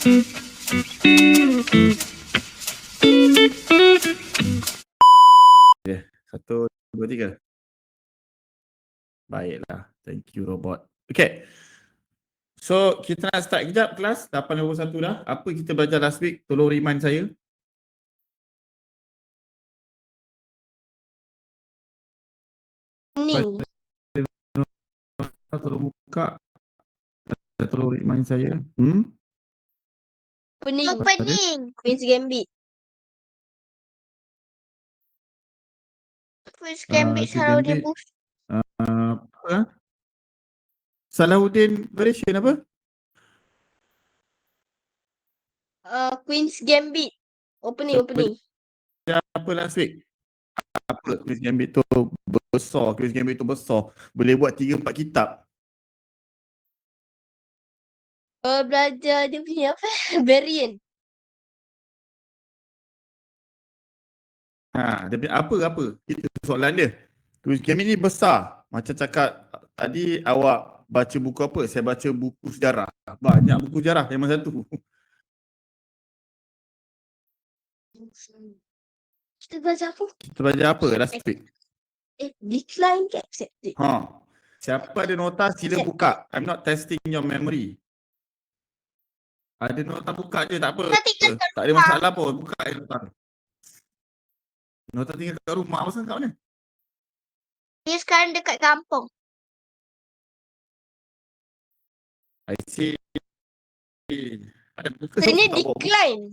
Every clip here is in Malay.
Okay. 1, 2, 3. Baiklah. Thank you, robot. Okay. So, kita nak start kejap kelas 8.21 dah. Apa kita belajar last week? Tolong remind saya. Opening. Tolong buka. Tolong remind saya. Opening. Queen's Gambit. Queen's Gambit Queen's Salahuddin Gambit. Bush. Apa? Salahuddin version apa? Queen's Gambit. Opening. Apa last week? Apa Queen's Gambit tu besar. Queen's Gambit tu besar. Boleh buat 3-4 kitab. Belajar dia punya apa? Variant. Dia punya apa? Itu soalan dia. Queen's Gambit ni besar. Macam cakap tadi awak baca buku apa? Saya baca buku sejarah. Banyak buku sejarah memang satu. Kita belajar apa? Kita belajar apa last week? Decline ke accepted? Siapa ada nota sila buka. I'm not testing your memory. Ada nota buka je tak apa. Tak ada masalah pun. Buka je nota. Nota tinggal kat rumah. Apa kat mana? Dia sekarang dekat kampung. I see. Ada buka Ini tak bawa buku? decline.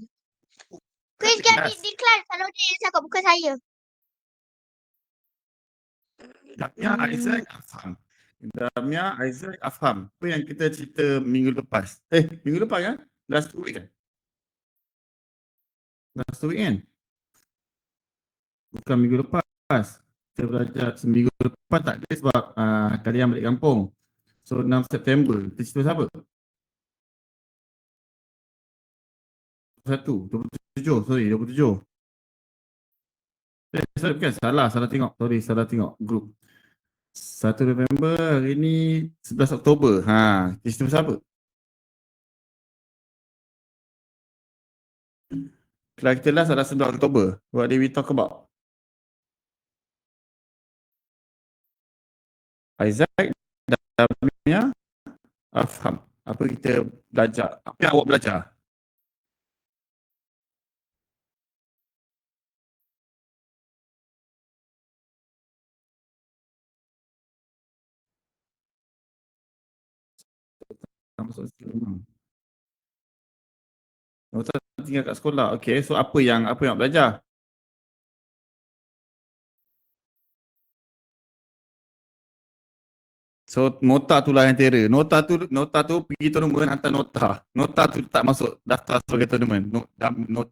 Queen's Gambit decline. Kalau dia cakap bukan saya. Damia, Isaac, Afham. Damia, Isaac, Afham. Apa yang kita cerita minggu lepas? Minggu lepas kan? Last week kan? Last week kan? Bukan minggu lepas. Kita belajar seminggu lepas tak ada sebab kalian balik kampung. So 6 September. Kita cerita siapa? 27. Sorry, 27. Sorry, bukan. Salah tengok. Sorry, salah tengok grup. 1 November, hari ni 11 Oktober. Kita cerita siapa? Kelas kita last adalah 11 Oktober. What did we talk about? Isaac, Damia, Afham. Apa kita belajar? Apa yang awak belajar? Nota tinggal kat sekolah. Okay, so apa yang belajar? So nota tu lah yang terror. Nota tu pergi tournament hantar nota. Nota tu tak masuk daftar sebagai tournament.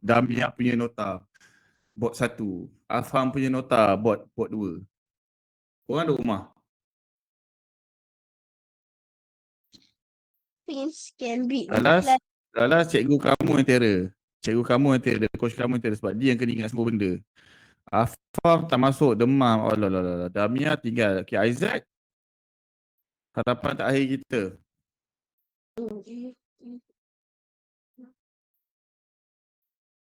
Damia punya nota. Bot 1. Afham punya nota. Bot 2. Korang ada rumah? Queen's Gambit. Alas cikgu kamu yang terror. Cikgu kamu yang terror. Coach kamu yang terror. Sebab dia yang kena ingat semua benda. Afham tak masuk. Demam. Oh lah. Damia tinggal. Okay, Isaac. Harapan terakhir kita.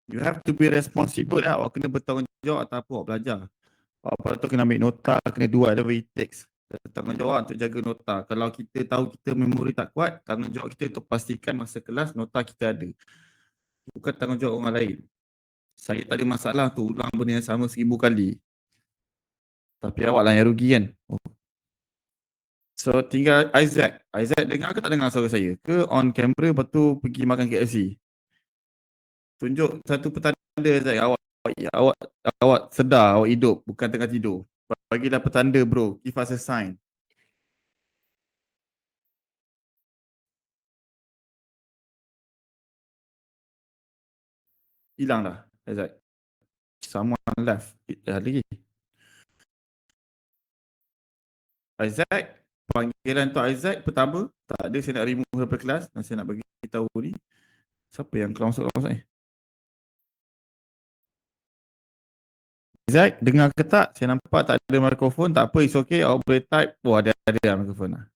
You have to be responsible lah. Awak kena bertanggungjawab atas apa awak belajar. Awak patut kena ambil nota, kena do whatever it takes. Tanggungjawab untuk jaga nota. Kalau kita tahu kita memori tak kuat, tanggungjawab kita untuk pastikan masa kelas nota kita ada. Bukan tanggungjawab orang lain. Saya tak ada masalah tu ulang benda yang sama 1000 kali. Tapi awak lah yang rugi kan. So tinggal Isaac. Isaac dengar ke tak dengar suara saya? Ke on camera lepas tu pergi makan KFC? Tunjuk satu petanda Isaac. Awak sedar awak hidup, bukan tengah tidur. Bagilah petanda bro. Give us a sign. Hilang dah Isaac. Someone left. Lagi. Isaac. Panggilan untuk Isaac pertama. Tak ada, saya nak remove daripada kelas. Dan saya nak bagi tahu ni. Siapa yang keluar masuk ni? Isaac, dengar ke tak? Saya nampak tak ada mikrofon. Tak apa, it's okay. Awak boleh type. Oh, ada mikrofon lah.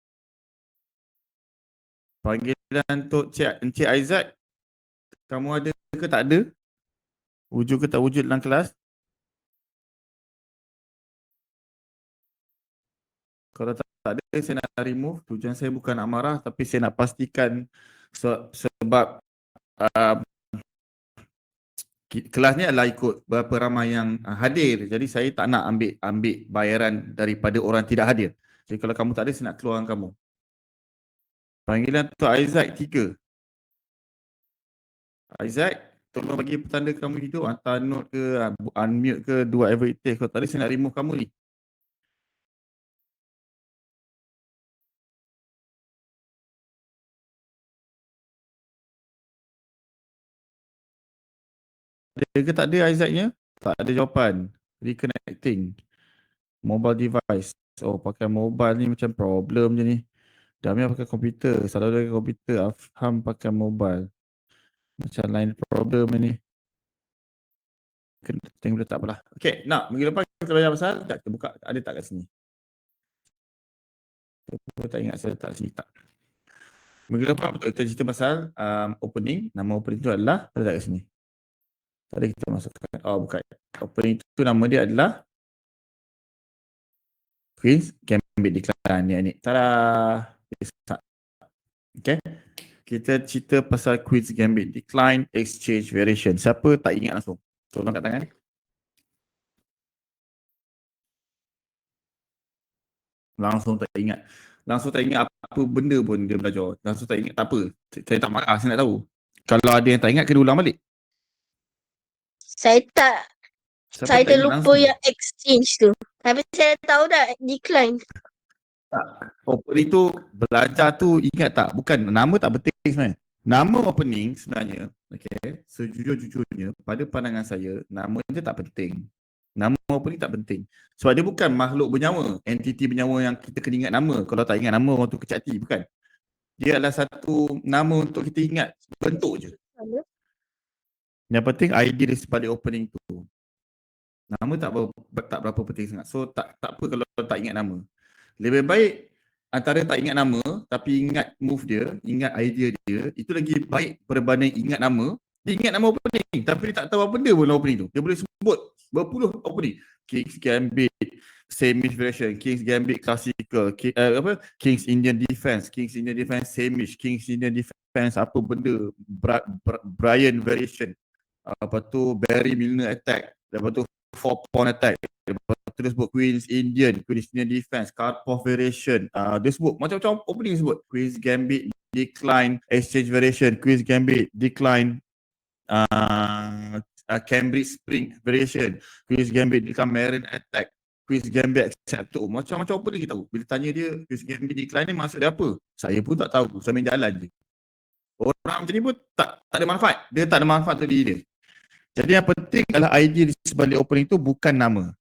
Panggilan untuk Encik Isaac. Kamu ada ke tak ada? Wujud ke tak wujud dalam kelas? Kalau tak ada, saya nak remove. Tujuan saya bukan nak marah, tapi saya nak pastikan sebab uh, kelas ni adalah ikut berapa ramai yang hadir. Jadi saya tak nak ambil bayaran daripada orang tidak hadir. Jadi kalau kamu tak ada, saya nak keluarkan kamu. Panggilan untuk Isaac 3. Isaac, tolong bagi petanda kamu hidup. Hantar note ke, unmute ke, do whatever it takes. Kalau tak ada, saya nak remove kamu ni. Ada ke tak ada Isaacnya? Tak ada jawapan. Reconnecting. Mobile device. Oh, pakai mobile ni macam problem je ni. Damia pakai komputer. Selalu pakai komputer. Afham pakai mobile. Macam lain problem ni. Kena tengok tak apalah. Okay, nak minggu lepas kita belajar pasal. Tak, kita buka. Ada tak kat sini? Saya tak ingat saya letak sini tak. Minggu lepas betul kita cerita pasal opening. Nama opening tu adalah, ada tak kat sini? Tadi kita masukkan. Oh, bukan. Opening tu nama dia adalah Queen's Gambit Decline ni. Tada. Okay. Kita cerita pasal Queen's Gambit Decline Exchange Variation. Siapa tak ingat langsung? Tolong kat tangan. Langsung tak ingat. Langsung tak ingat apa benda pun dia belajar. Langsung tak ingat tak apa. Saya tak marah, saya nak tahu. Kalau ada yang tak ingat, kena ulang balik. Saya tak, Siapa saya tak ingat terlupa langsung? yang exchange tu. Tapi saya tahu dah decline. Opening tu belajar tu ingat tak? Bukan, nama tak penting sebenarnya. Nama opening sebenarnya, okay, sejujur-jujurnya pada pandangan saya, nama dia tak penting. Nama opening tak penting. Sebab dia bukan makhluk bernyawa, entiti bernyawa yang kita kena ingat nama. Kalau tak ingat nama, orang tu kecil hati, bukan. Dia adalah satu nama untuk kita ingat, bentuk je. Yang penting idea di sebalik opening tu. Nama tak berapa penting sangat. So tak apa kalau tak ingat nama. Lebih baik antara tak ingat nama tapi ingat move dia, ingat idea dia, itu lagi baik berbanding ingat nama. Dia ingat nama opening tapi dia tak tahu apa benda pun opening tu. Dia boleh sebut berpuluh opening. King's Gambit, Samish version, King's Gambit classical, King's Indian Defense, Samish, King's Indian Defense, apa benda, Brian variation. Lepas tu Barry Milner attack. Lepas tu 4-point attack. Lepas tu dia sebut Queen's Indian Defense, Karpov variation. Dia sebut macam-macam opening sebut. Queen's Gambit decline, exchange variation, Queen's Gambit decline, Cambridge Spring variation, Queen's Gambit decline, Marine attack, Queen's Gambit accept tu. Macam-macam opening kita tahu. Bila tanya dia Queen's Gambit decline ni maksud dia apa? Saya pun tak tahu. Saya main jalan je. Orang macam ni pun tak ada manfaat. Dia tak ada manfaat untuk diri dia. Jadi yang penting adalah idea di sebalik opening itu bukan nama.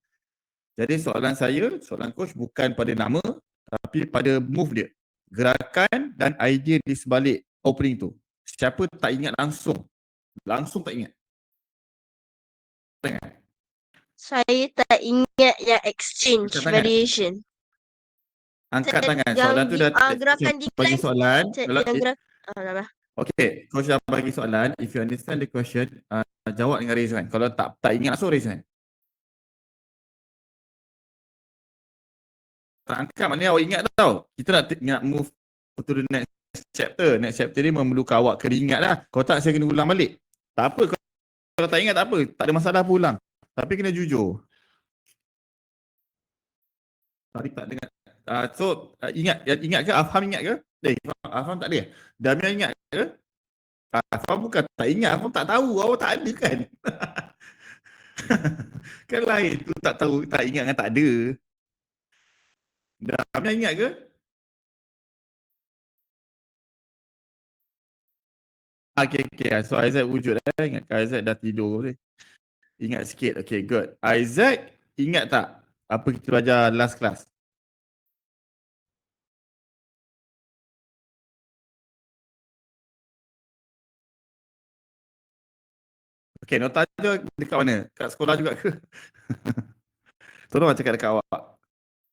Jadi soalan coach bukan pada nama tapi pada move dia. Gerakan dan idea di sebalik opening tu. Siapa tak ingat langsung? Langsung tak ingat. Saya tak ingat yang exchange variation. Angkat tangan. Soalan tu dah gerakan bagi decline. soalan. Dah. Coach dah bagi soalan. If you understand the question, jawab dengan raise hand. Kalau tak ingat langsung raise hand. Tak angkat maknanya awak ingat tau. Kita nak move to the next chapter. Next chapter ni memerlukan awak kena ingat lah. Kalau tak saya kena ulang balik. Tak apa. Kalau tak ingat tak apa. Tak ada masalah pun ulang. Tapi kena jujur. Tadi tak dengar. Ingat ke? Afham ingat ke? Afham tak ada. Damia ingat ke? Afham bukan tak ingat. Afham tak tahu. Awak tak ada kan? Kan lain. Tu tak tahu. Tak ingat dengan tak ada. Damia ingat ke? Okay. So Isaac wujud ingat Isaac dah tidur boleh. Ingat sikit. Okay, good. Isaac, ingat tak apa kita belajar last class? Okay, nota tu dekat mana? Kat sekolah juga ke? Tolong cakap dekat awak.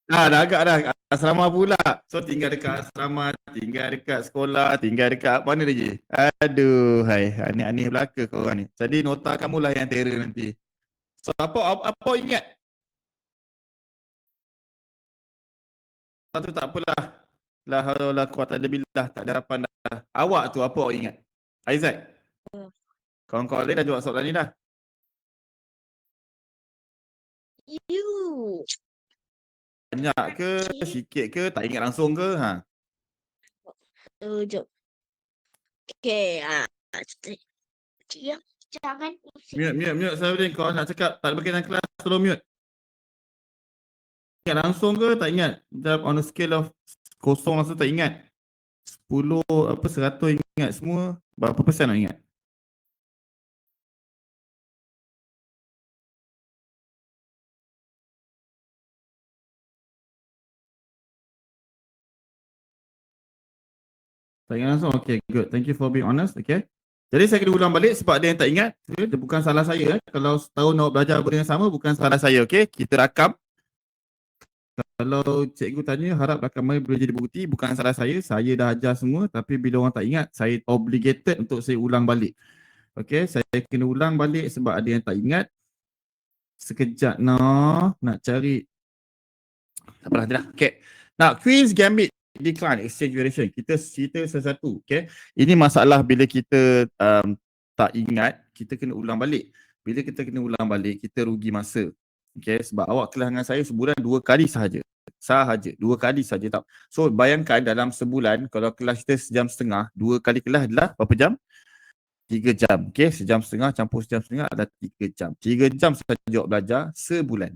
Dah agak dah. Asrama pula. So tinggal dekat asrama, tinggal dekat sekolah, tinggal dekat mana lagi? Aduh, hai. Aneh-aneh belaka kau orang ni. Jadi nota kamu lah yang terror nanti. So apa ingat? Satu tak apalah. La haula wala quwata illa billah, tak ada harapan dah. Awak tu apa awak ingat? Aizat. Kawan-kawan lain dah jawab soalan ni dah. You. Banyak ke, sikit ke, tak ingat langsung ke? Ha. Jom. Okay. Jangan. Mute Safiuddin, kau nak cakap tak ada berkaitan kelas, tolong mute. Ingat langsung ke tak ingat? On a scale of 0 langsung tak ingat. 10 apa 100 ingat semua. Berapa persen nak ingat? Tak ingat langsung? Okay, good. Thank you for being honest. Okay. Jadi saya kena ulang balik sebab ada yang tak ingat. Dia bukan salah saya. Kalau setahun awak belajar benda yang sama, bukan salah saya. Okay. Kita rakam. Kalau cikgu tanya, harap rakaman boleh jadi bukti. Bukan salah saya. Saya dah ajar semua. Tapi bila orang tak ingat, saya obligated untuk saya ulang balik. Okay. Saya kena ulang balik sebab ada yang tak ingat. Sekejap nak cari. Tak apalah, dah. Okay. Now, Queen's Gambit decline exchange duration. Kita cerita sesuatu. Okay. Ini masalah bila kita tak ingat, kita kena ulang balik. Bila kita kena ulang balik, kita rugi masa. Okay. Sebab awak kelas dengan saya sebulan 2 kali sahaja. 2 kali sahaja tau. So, bayangkan dalam sebulan, kalau kelas kita sejam setengah, 2 kali kelas adalah berapa jam? 3 jam. Okay. Sejam setengah campur sejam setengah adalah 3 jam. 3 jam sahaja awak belajar sebulan.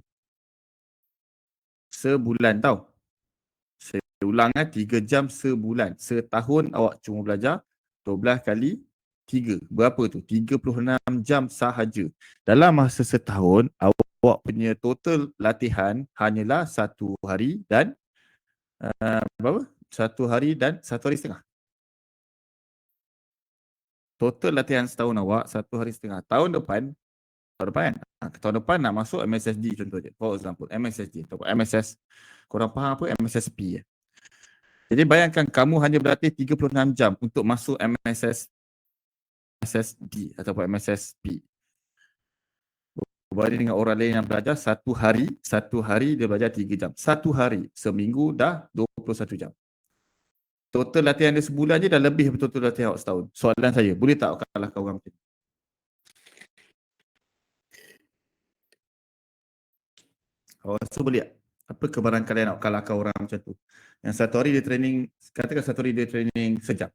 Sebulan tau. Saya ulang 3 jam sebulan. Setahun awak cuma belajar 12 kali 3. Berapa tu? 36 jam sahaja. Dalam masa setahun, awak punya total latihan hanyalah 1 hari dan berapa? 1 hari dan 1 hari setengah. Total latihan setahun awak 1 hari setengah. Tahun depan nak masuk MSSD contoh je. For example, MSSD atau MSS. Korang faham apa? MSSP. Jadi bayangkan kamu hanya berlatih 36 jam untuk masuk MSSD ataupun MSSP. Berbanding dengan orang lain yang belajar satu hari dia belajar 3 jam. Satu hari, seminggu dah 21 jam. Total latihan dia sebulan je dah lebih betul-betul latihan awak setahun. Soalan saya, boleh tak awak kalahkan orang macam ni? Awak rasa boleh tak? Apa kebarangkalian awak kalahkan orang macam tu? Yang satu hari dia training, katakan satu hari dia training sejam.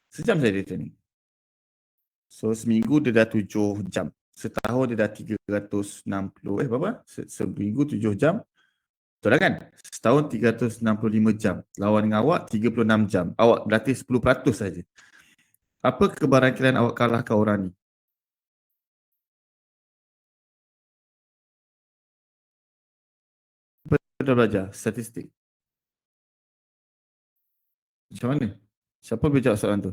Sejam saja dia training. So seminggu dia dah 7 jam. Setahun dia dah 360, berapa? Seminggu 7 jam. Betul lah kan? Setahun 365 jam. Lawan dengan awak 36 jam. Awak berlatih 10% saja. Apa kebarangkalian awak kalahkan orang ni? Apa dah belajar? Statistik. Macam mana? Siapa boleh jawab soalan tu?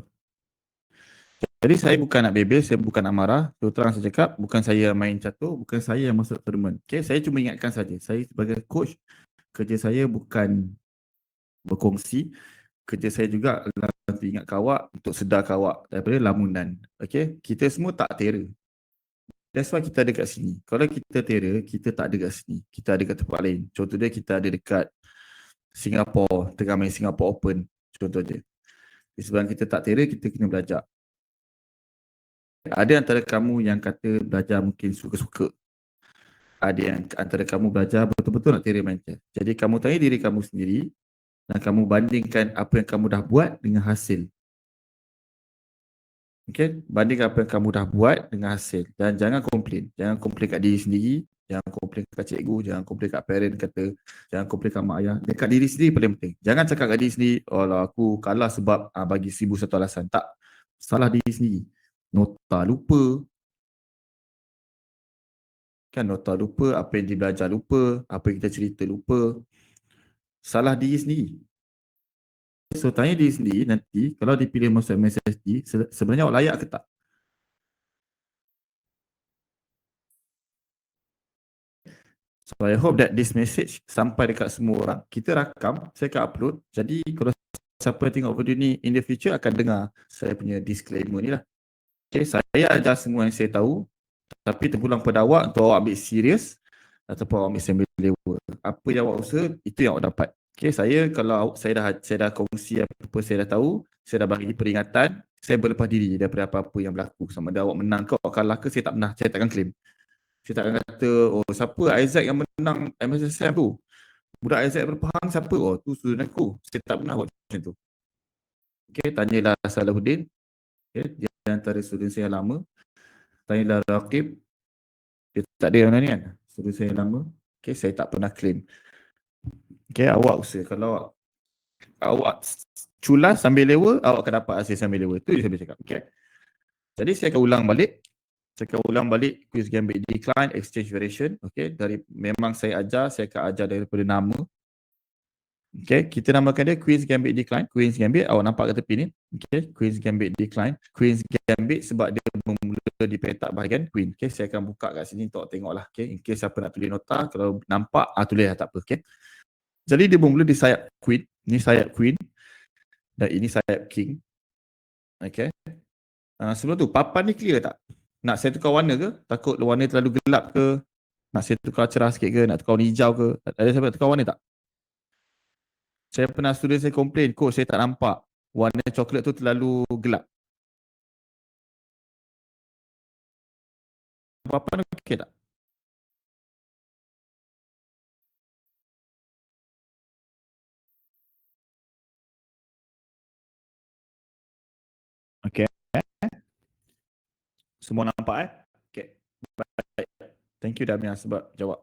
Jadi saya bukan nak bebel, saya bukan nak marah. Terus terang saya cakap, bukan saya main catur, bukan saya yang masuk tournament. Okay, saya cuma ingatkan saja. Saya sebagai coach, kerja saya bukan berkongsi. Kerja saya juga adalah untuk ingatkan awak, untuk sedarkan awak daripada lamunan. Okay, kita semua tak terror. That's why kita ada kat sini. Kalau kita terror, kita tak ada kat sini. Kita ada kat tempat lain. Contoh dia, kita ada dekat Singapore, tengah main Singapore Open. Contoh dia. Sebab kita tak terror, kita kena belajar. Ada antara kamu yang kata belajar mungkin suka-suka. Ada yang antara kamu belajar betul-betul nak terror main chess. Jadi kamu tanya diri kamu sendiri dan kamu bandingkan apa yang kamu dah buat dengan hasil. Okay? Bandingkan apa yang kamu dah buat dengan hasil. Dan jangan komplain. Jangan komplain kat diri sendiri. Jangan komplain kat cikgu. Jangan komplain kat parent kata. Jangan komplain kat mak ayah. Dekat diri sendiri paling penting. Jangan cakap kat diri sendiri, oh lah aku kalah sebab bagi 1001 alasan. Tak. Salah diri sendiri. Nota lupa. Kan nota lupa, apa yang dibelajar lupa, apa yang kita cerita lupa. Salah diri sendiri. So tanya diri sendiri nanti, kalau dipilih masuk MSSD, sebenarnya awak layak ke tak? So I hope that this message sampai dekat semua orang. Kita rakam, saya akan upload. Jadi kalau siapa yang tengok video ni in the future akan dengar saya punya disclaimer ni lah. Okay, saya ajar semua yang saya tahu, tapi terpulang pada awak untuk awak ambil serius ataupun awak ambil sambil lewa. Apa yang awak usaha, itu yang awak dapat. Okay, kalau saya dah kongsi apa saya dah tahu, saya dah bagi peringatan, saya berlepas diri daripada apa-apa yang berlaku. Sama ada awak menang ke, awak kalah ke, saya takkan claim. Saya takkan kata, oh siapa Isaac yang menang MSSM tu? Budak Isaac berpahang siapa? Oh tu student aku. Saya tak pernah buat macam tu. Okay, tanyalah Salahuddin. Okay, dia antara student saya yang lama. Tanyalah Raqib. Dia tak ada yang mana ni kan? Student saya yang lama. Okay, saya tak pernah claim. Okay, awak usaha. Kalau awak culas sambil lewa, awak akan dapat hasil sambil lewa. Itu je saya boleh cakap. Okay. Jadi saya akan ulang balik. Quiz Gambit Decline, Exchange Variation. Okay, memang saya akan ajar daripada nama. Okay, kita namakan dia Queen's Gambit Decline. Queen's Gambit, awak nampak kat tepi ni. Okay, Queen's Gambit Decline. Queen's Gambit sebab dia bermula di petak bahagian Queen. Okay, saya akan buka kat sini untuk tengok lah. Okay, in case siapa nak tulis nota, kalau nampak, tulis lah tak apa. Okay. Jadi dia bermula di sayap Queen. Ni sayap Queen. Dan ini sayap King. Okay. Sebelum tu, papan ni clear tak? Nak saya tukar warna ke? Takut warna terlalu gelap ke? Nak saya tukar cerah sikit ke? Nak tukar warna hijau ke? Ada siapa nak tukar warna tak? Saya pernah student saya komplain, coach saya tak nampak warna coklat tu terlalu gelap. Papan okey tak? Okey. Semua nampak Okey. Baik. Thank you Damian sebab jawab.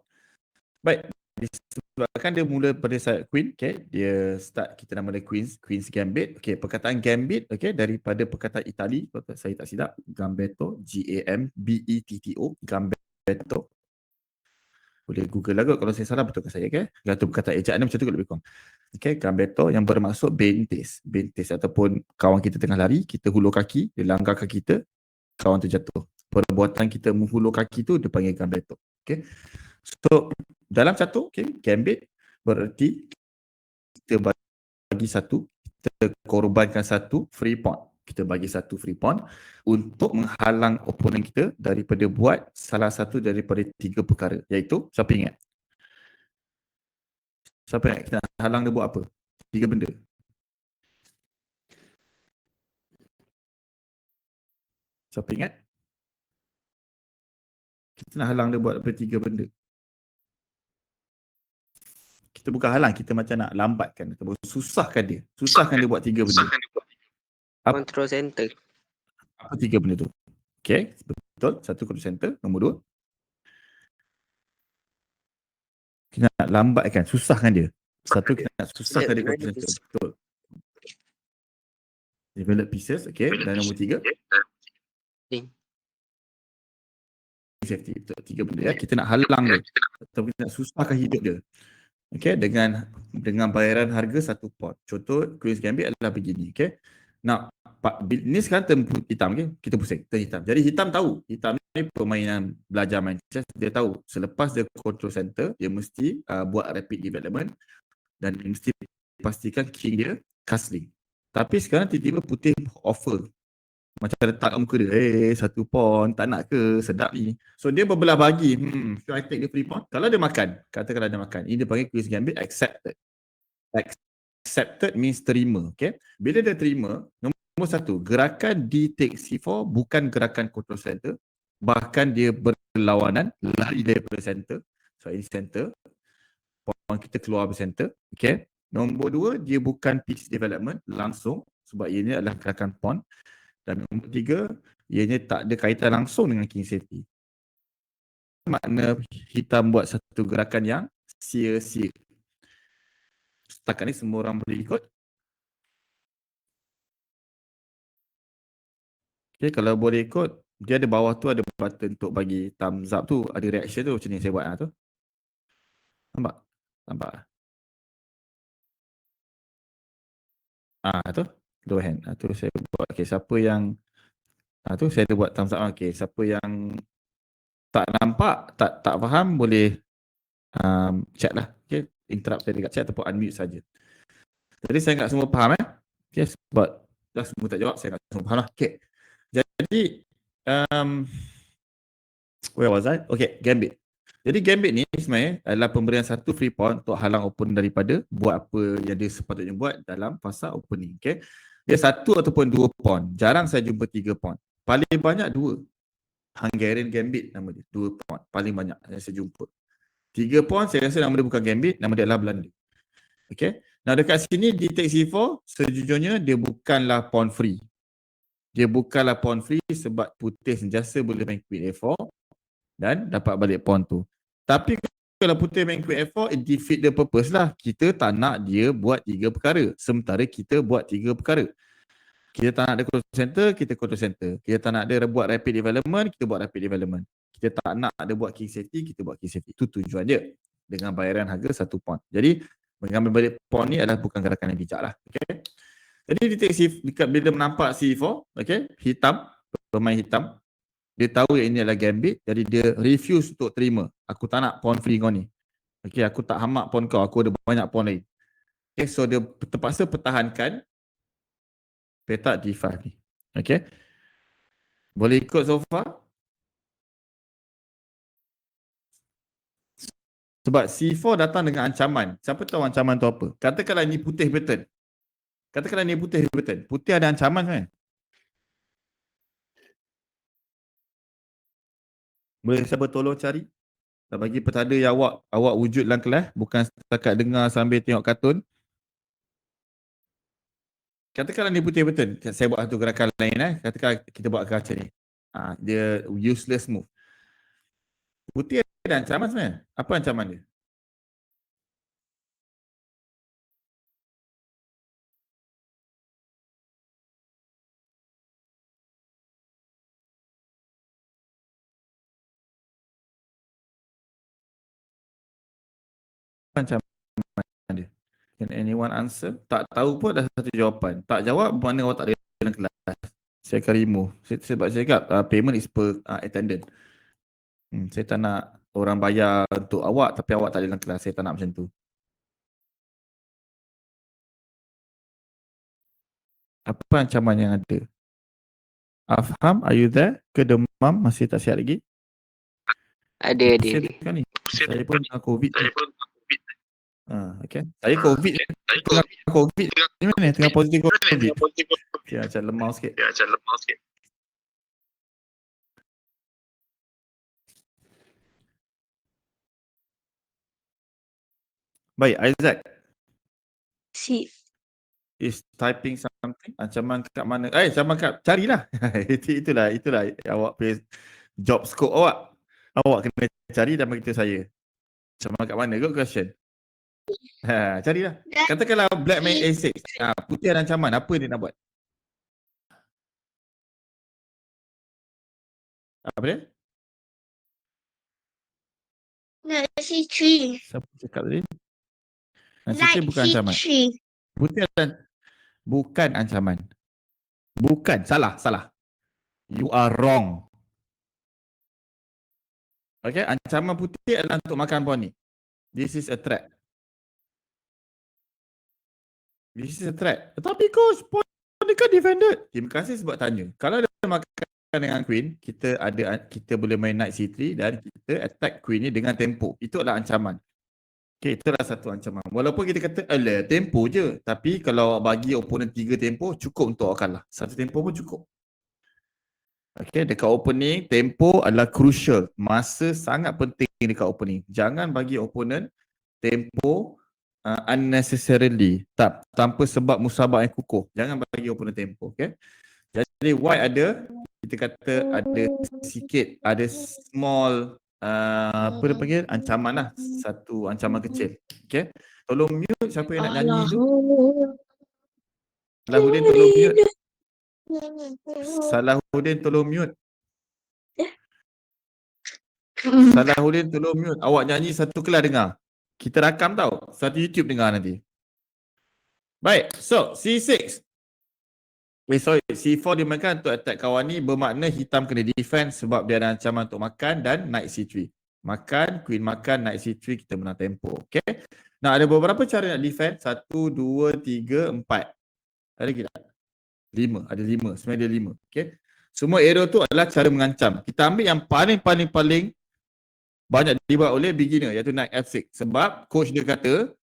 Baik. Disebabkan dia mula pada sayap Queen, okay, dia start, kita nama dia Queen's Gambit. Okay, perkataan Gambit, okay, daripada perkataan Itali, saya tak silap, Gambetto, G-A-M-B-E-T-T-O, Gambetto. Boleh Google lah kalau saya salah, betulkan saya, okay. Gantung perkataan ejaan macam tu lebih kurang. Okay, Gambetto yang bermaksud bentis ataupun kawan kita tengah lari, kita hulur kaki, dia langgar kaki kita, kawan tu jatuh. Perbuatan kita menghulur kaki tu dia panggil Gambetto. Okay. So, dalam satu, okay, Gambit bererti kita bagi satu, kita korbankan satu free pawn. Kita bagi satu free pawn untuk menghalang oponen kita daripada buat salah satu daripada 3 perkara. Iaitu, siapa ingat? Siapa ingat kita nak halang dia buat apa? 3 benda. Siapa ingat? Kita nak halang dia buat apa 3 benda. Kita bukan halang, kita macam nak lambatkan ataupun susahkan dia. Susahkan dia buat 3 benda. Control center. Apa 3 benda tu? Okay, betul. 1 control center. Nombor 2. Kita nak lambatkan, susahkan dia. 1 kita nak susahkan dia control center. Betul. Develop pieces, okay. Dan nombor 3. Safety. Betul. 3 benda ya. Kita nak halang dia. Atau kita nak susahkan hidup dia. Okay, dengan bayaran harga 1 pot. Contoh Queen's Gambit adalah begini, okay. Nah, ini sekarang term hitam, okay. Kita pusing, term hitam. Jadi hitam tahu, hitam ni permainan belajar main chess, dia tahu selepas dia control center, dia mesti buat rapid development dan mesti pastikan king dia castling. Tapi sekarang tiba-tiba putih offer. Macam letak kat muka dia, 1 pawn, tak nak ke, sedap ni. So dia berbelah bagi, should I take the free pawn? Kalau dia makan, katakanlah dia makan, ini dia panggil Queen's Gambit accepted. Accepted means terima, okay. Bila dia terima, nombor 1, gerakan D take C4 bukan gerakan control center, bahkan dia berlawanan, lari daripada center. So ini center, pawn kita keluar dari center, okay. Nombor 2, dia bukan piece development langsung, sebab ini adalah gerakan pawn. Dan nombor 3, ianya tak ada kaitan langsung dengan king safety. Makna hitam buat satu gerakan yang sia-sia. Setakat ni semua orang boleh ikut. Okay, kalau boleh ikut, dia ada bawah tu ada button untuk bagi thumbs up tu, ada reaction tu macam ni saya buat tu. Nampak? Nampak? Tu. Low hand. Tu saya buat. Okay, siapa yang tu saya ada buat thumbs up. Okay, siapa yang tak nampak, tak faham boleh chat lah. Okay, interrupt saya dekat chat ataupun unmute saja. Jadi saya tak semua faham Okay, sebab dah semua tak jawab, saya tak semua faham lah. Okay. Jadi where was I? Okay, Gambit. Jadi Gambit ni sebenarnya adalah pemberian satu free pawn untuk halang opener daripada buat apa yang dia sepatutnya buat dalam fasa opening. Okay. Dia 1 ataupun 2 pawn. Jarang saya jumpa 3 pawn. Paling banyak 2. Hungarian Gambit nama dia. 2 pawn. Paling banyak yang saya jumpa. 3 pawn saya rasa nama dia bukan Gambit, nama dia adalah Belanda. Okay. Nah dekat sini di take C4 sejujurnya dia bukanlah pawn free. Dia bukanlah pawn free sebab putih sentiasa boleh main queen A4 dan dapat balik pawn tu. Tapi kalau putih main queen A4, it defeat the purpose lah. Kita tak nak dia buat 3 perkara. Sementara kita buat 3 perkara. Kita tak nak dia control center, kita control center. Kita tak nak dia buat rapid development, kita buat rapid development. Kita tak nak dia buat king safety, kita buat king safety. Itu tujuan dia. Dengan bayaran harga 1 pawn. Jadi mengambil balik pawn ni adalah bukan gerakan yang bijak lah. Okay. Jadi di take C4, bila menampak C4, okay, hitam, pemain hitam, dia tahu yang ini adalah gambit, jadi dia refuse untuk terima. Aku tak nak pawn free kau ni. Okay, aku tak hamak pawn kau, aku ada banyak pawn lain. Okay, so dia terpaksa pertahankan petak D5 ni. Okay. Boleh ikut so far? Sebab C4 datang dengan ancaman. Siapa tahu ancaman tu apa? Katakanlah ni putih betul. Katakanlah ni putih betul. Putih ada ancaman kan? Boleh siapa tolong cari? Tak bagi petanda yang awak wujud dalam kelas, bukan setakat dengar sambil tengok kartun. Katakanlah ni putih betul. Saya buat satu gerakan lain Katakan kita buat gerakan ni. Dia useless move. Putih ada ancaman sebenarnya. Apa ancaman dia? Ancaman dia. Can anyone answer? Tak tahu pun dah satu jawapan. Tak jawab mana awak tak ada dalam kelas. Saya akan remove. Sebab saya cakap payment is per attendant. Saya tak nak orang bayar untuk awak tapi awak tak ada dalam kelas. Saya tak nak macam tu. Apa ancaman yang ada? Afham, are you there? Ke demam masih tak sihat lagi? Ada. Ni. Saya pun tengah COVID. Okay. Saya COVID. Tengah COVID. Ni mana? Tengah positif COVID. Okay, macam lemah sikit. Baik, Isaac. Si. Is typing something? Ancaman kat mana? Ancaman kat, carilah. itulah awak punya job scope awak. Awak kena cari dan beritahu saya. Ancaman kat mana? Good question. Carilah. Katakanlah black main A6. Putih ada ancaman. Apa dia nak buat? Apa dia? Knight C3. Siapa cakap tadi? Knight bukan ancaman. C3. Putih ada bukan ancaman. Bukan. Salah. You are wrong. Okay, ancaman putih adalah untuk makan pawn ni. This is a threat. Tetapi coach, pawn dia kan defended. Terima kasih sebab tanya. Kalau dia makan dengan queen, kita boleh main knight C3 dan kita attack queen ni dengan tempo. Itu adalah ancaman. Okay, itulah satu ancaman. Walaupun kita kata, tempo je. Tapi kalau bagi opponent 3 tempo, cukup untuk awak kalah. Satu tempo pun cukup. Okay, dekat opening, tempo adalah crucial. Masa sangat penting dekat opening. Jangan bagi opponent tempo unnecessarily. Tanpa sebab musabak yang kukuh. Jangan bagi opponent tempo. Okay. Jadi white ada, kita kata ada sikit, ada small, apa dia panggil, ancaman lah. Satu ancaman kecil. Okay. Tolong mute siapa yang nak nyanyi tu. Salahuddin tolong mute. Salahuddin tolong mute. Salahuddin tolong mute. Awak nyanyi satu kelas dengar. Kita rakam tau. Satu YouTube dengar nanti. Baik. So, C6. C4 dimainkan untuk attack kawan ni. Bermakna hitam kena defend sebab dia ada ancaman untuk makan dan knight C3. Makan, queen makan, knight c3, kita menang tempo. Okay. Nah, ada beberapa cara nak defend. 1, 2, 3, 4. Ada lagi tak? 5. Ada 5. Sebenarnya ada 5. Okay. Semua arrow tu adalah cara mengancam. Kita ambil yang paling banyak dibuat oleh beginner, iaitu knight f6. Sebab coach dia kata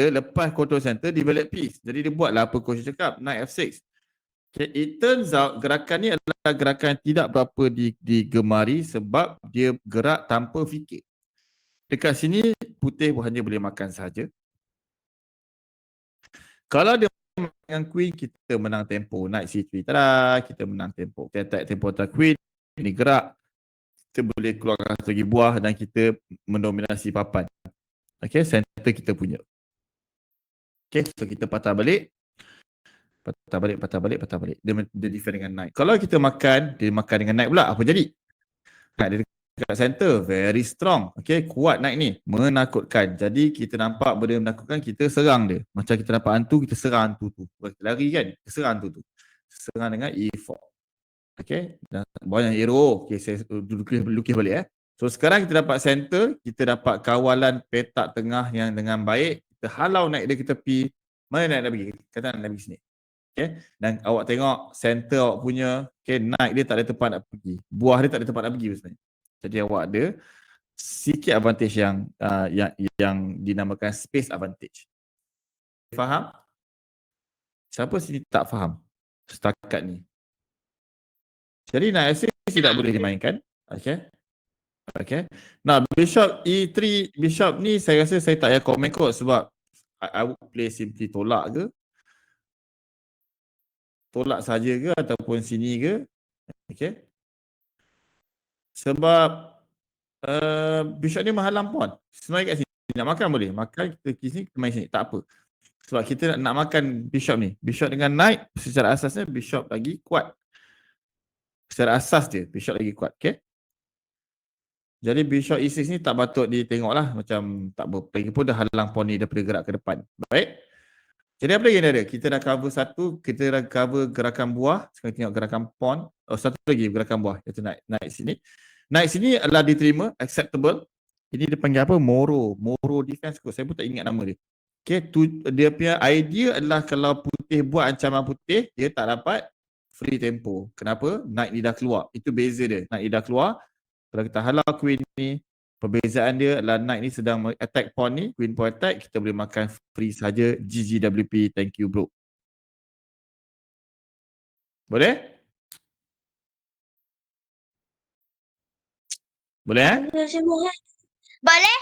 lepas control center, develop piece. Jadi dia buatlah apa coach cakap, knight f6. Okay, it turns out gerakan ni adalah gerakan yang tidak berapa digemari sebab dia gerak tanpa fikir. Dekat sini putih hanya boleh makan sahaja. Kalau dia dengan queen, kita menang tempo. Knight c3, tada, kita menang tempo. Kita attack tempo atas queen, ini gerak. Kita boleh keluarkan satu lagi buah dan kita mendominasi papan. Okay, center kita punya. Okay, so kita patah balik. Patah balik. Dia defend dengan knight. Kalau kita makan, dia makan dengan knight pula. Apa jadi? Knight dia dekat center. Very strong. Okay, kuat knight ni. Menakutkan. Jadi kita nampak benda menakutkan, kita serang dia. Macam kita nampak hantu, kita serang hantu tu. Lari kan? Kita serang hantu tu. Serang dengan e4. Okay. Dan banyak hero. Okay, saya lukis balik. So sekarang kita dapat center. Kita dapat kawalan petak tengah yang dengan baik. Kita halau knight dia ke tepi. Mana knight nak pergi? Kata nak pergi sini. Okay. Dan awak tengok center awak punya, okay, knight dia tak ada tempat nak pergi. Buah dia tak ada tempat nak pergi sebenarnya. Jadi awak ada sikit advantage yang dinamakan space advantage. Faham? Siapa sini tak faham setakat ni? Jadi knight f6 tidak boleh dimainkan. Okay. Okay. Nah, bishop e3, bishop ni saya rasa saya tak payah komen kot sebab I would play simply tolak ke. Tolak saja ke ataupun sini ke. Okay. Sebab bishop ni menghalang pawn. Sebenarnya kat sini nak makan boleh. Makan kita ke sini, kita main sini. Tak apa. Sebab kita nak makan bishop ni. Bishop dengan knight secara asasnya bishop lagi kuat. Secara asas dia bishop lagi kuat. Okay. Jadi bishop e6 ni tak patut ditengok lah. Macam tak berpegi pun dah halang pawn ni daripada gerak ke depan. Baik. Jadi apa lagi ada? Kita dah cover satu, kita dah cover gerakan buah. Sekarang tengok gerakan pawn. Oh, satu lagi gerakan buah. Iaitu naik sini. Naik sini adalah diterima, acceptable. Ini dia panggil apa? Moro defense kot. Saya pun tak ingat nama dia. Okay, dia punya idea adalah kalau putih buat ancaman putih, dia tak dapat free tempo. Kenapa? Knight ni dah keluar. Itu beza dia. Knight ni dah keluar. Kalau kita halau queen ni, perbezaan dia adalah knight ni sedang attack pawn ni, queen pawn attack, kita boleh makan free saja. GGWP, thank you bro. Boleh? Boleh Boleh?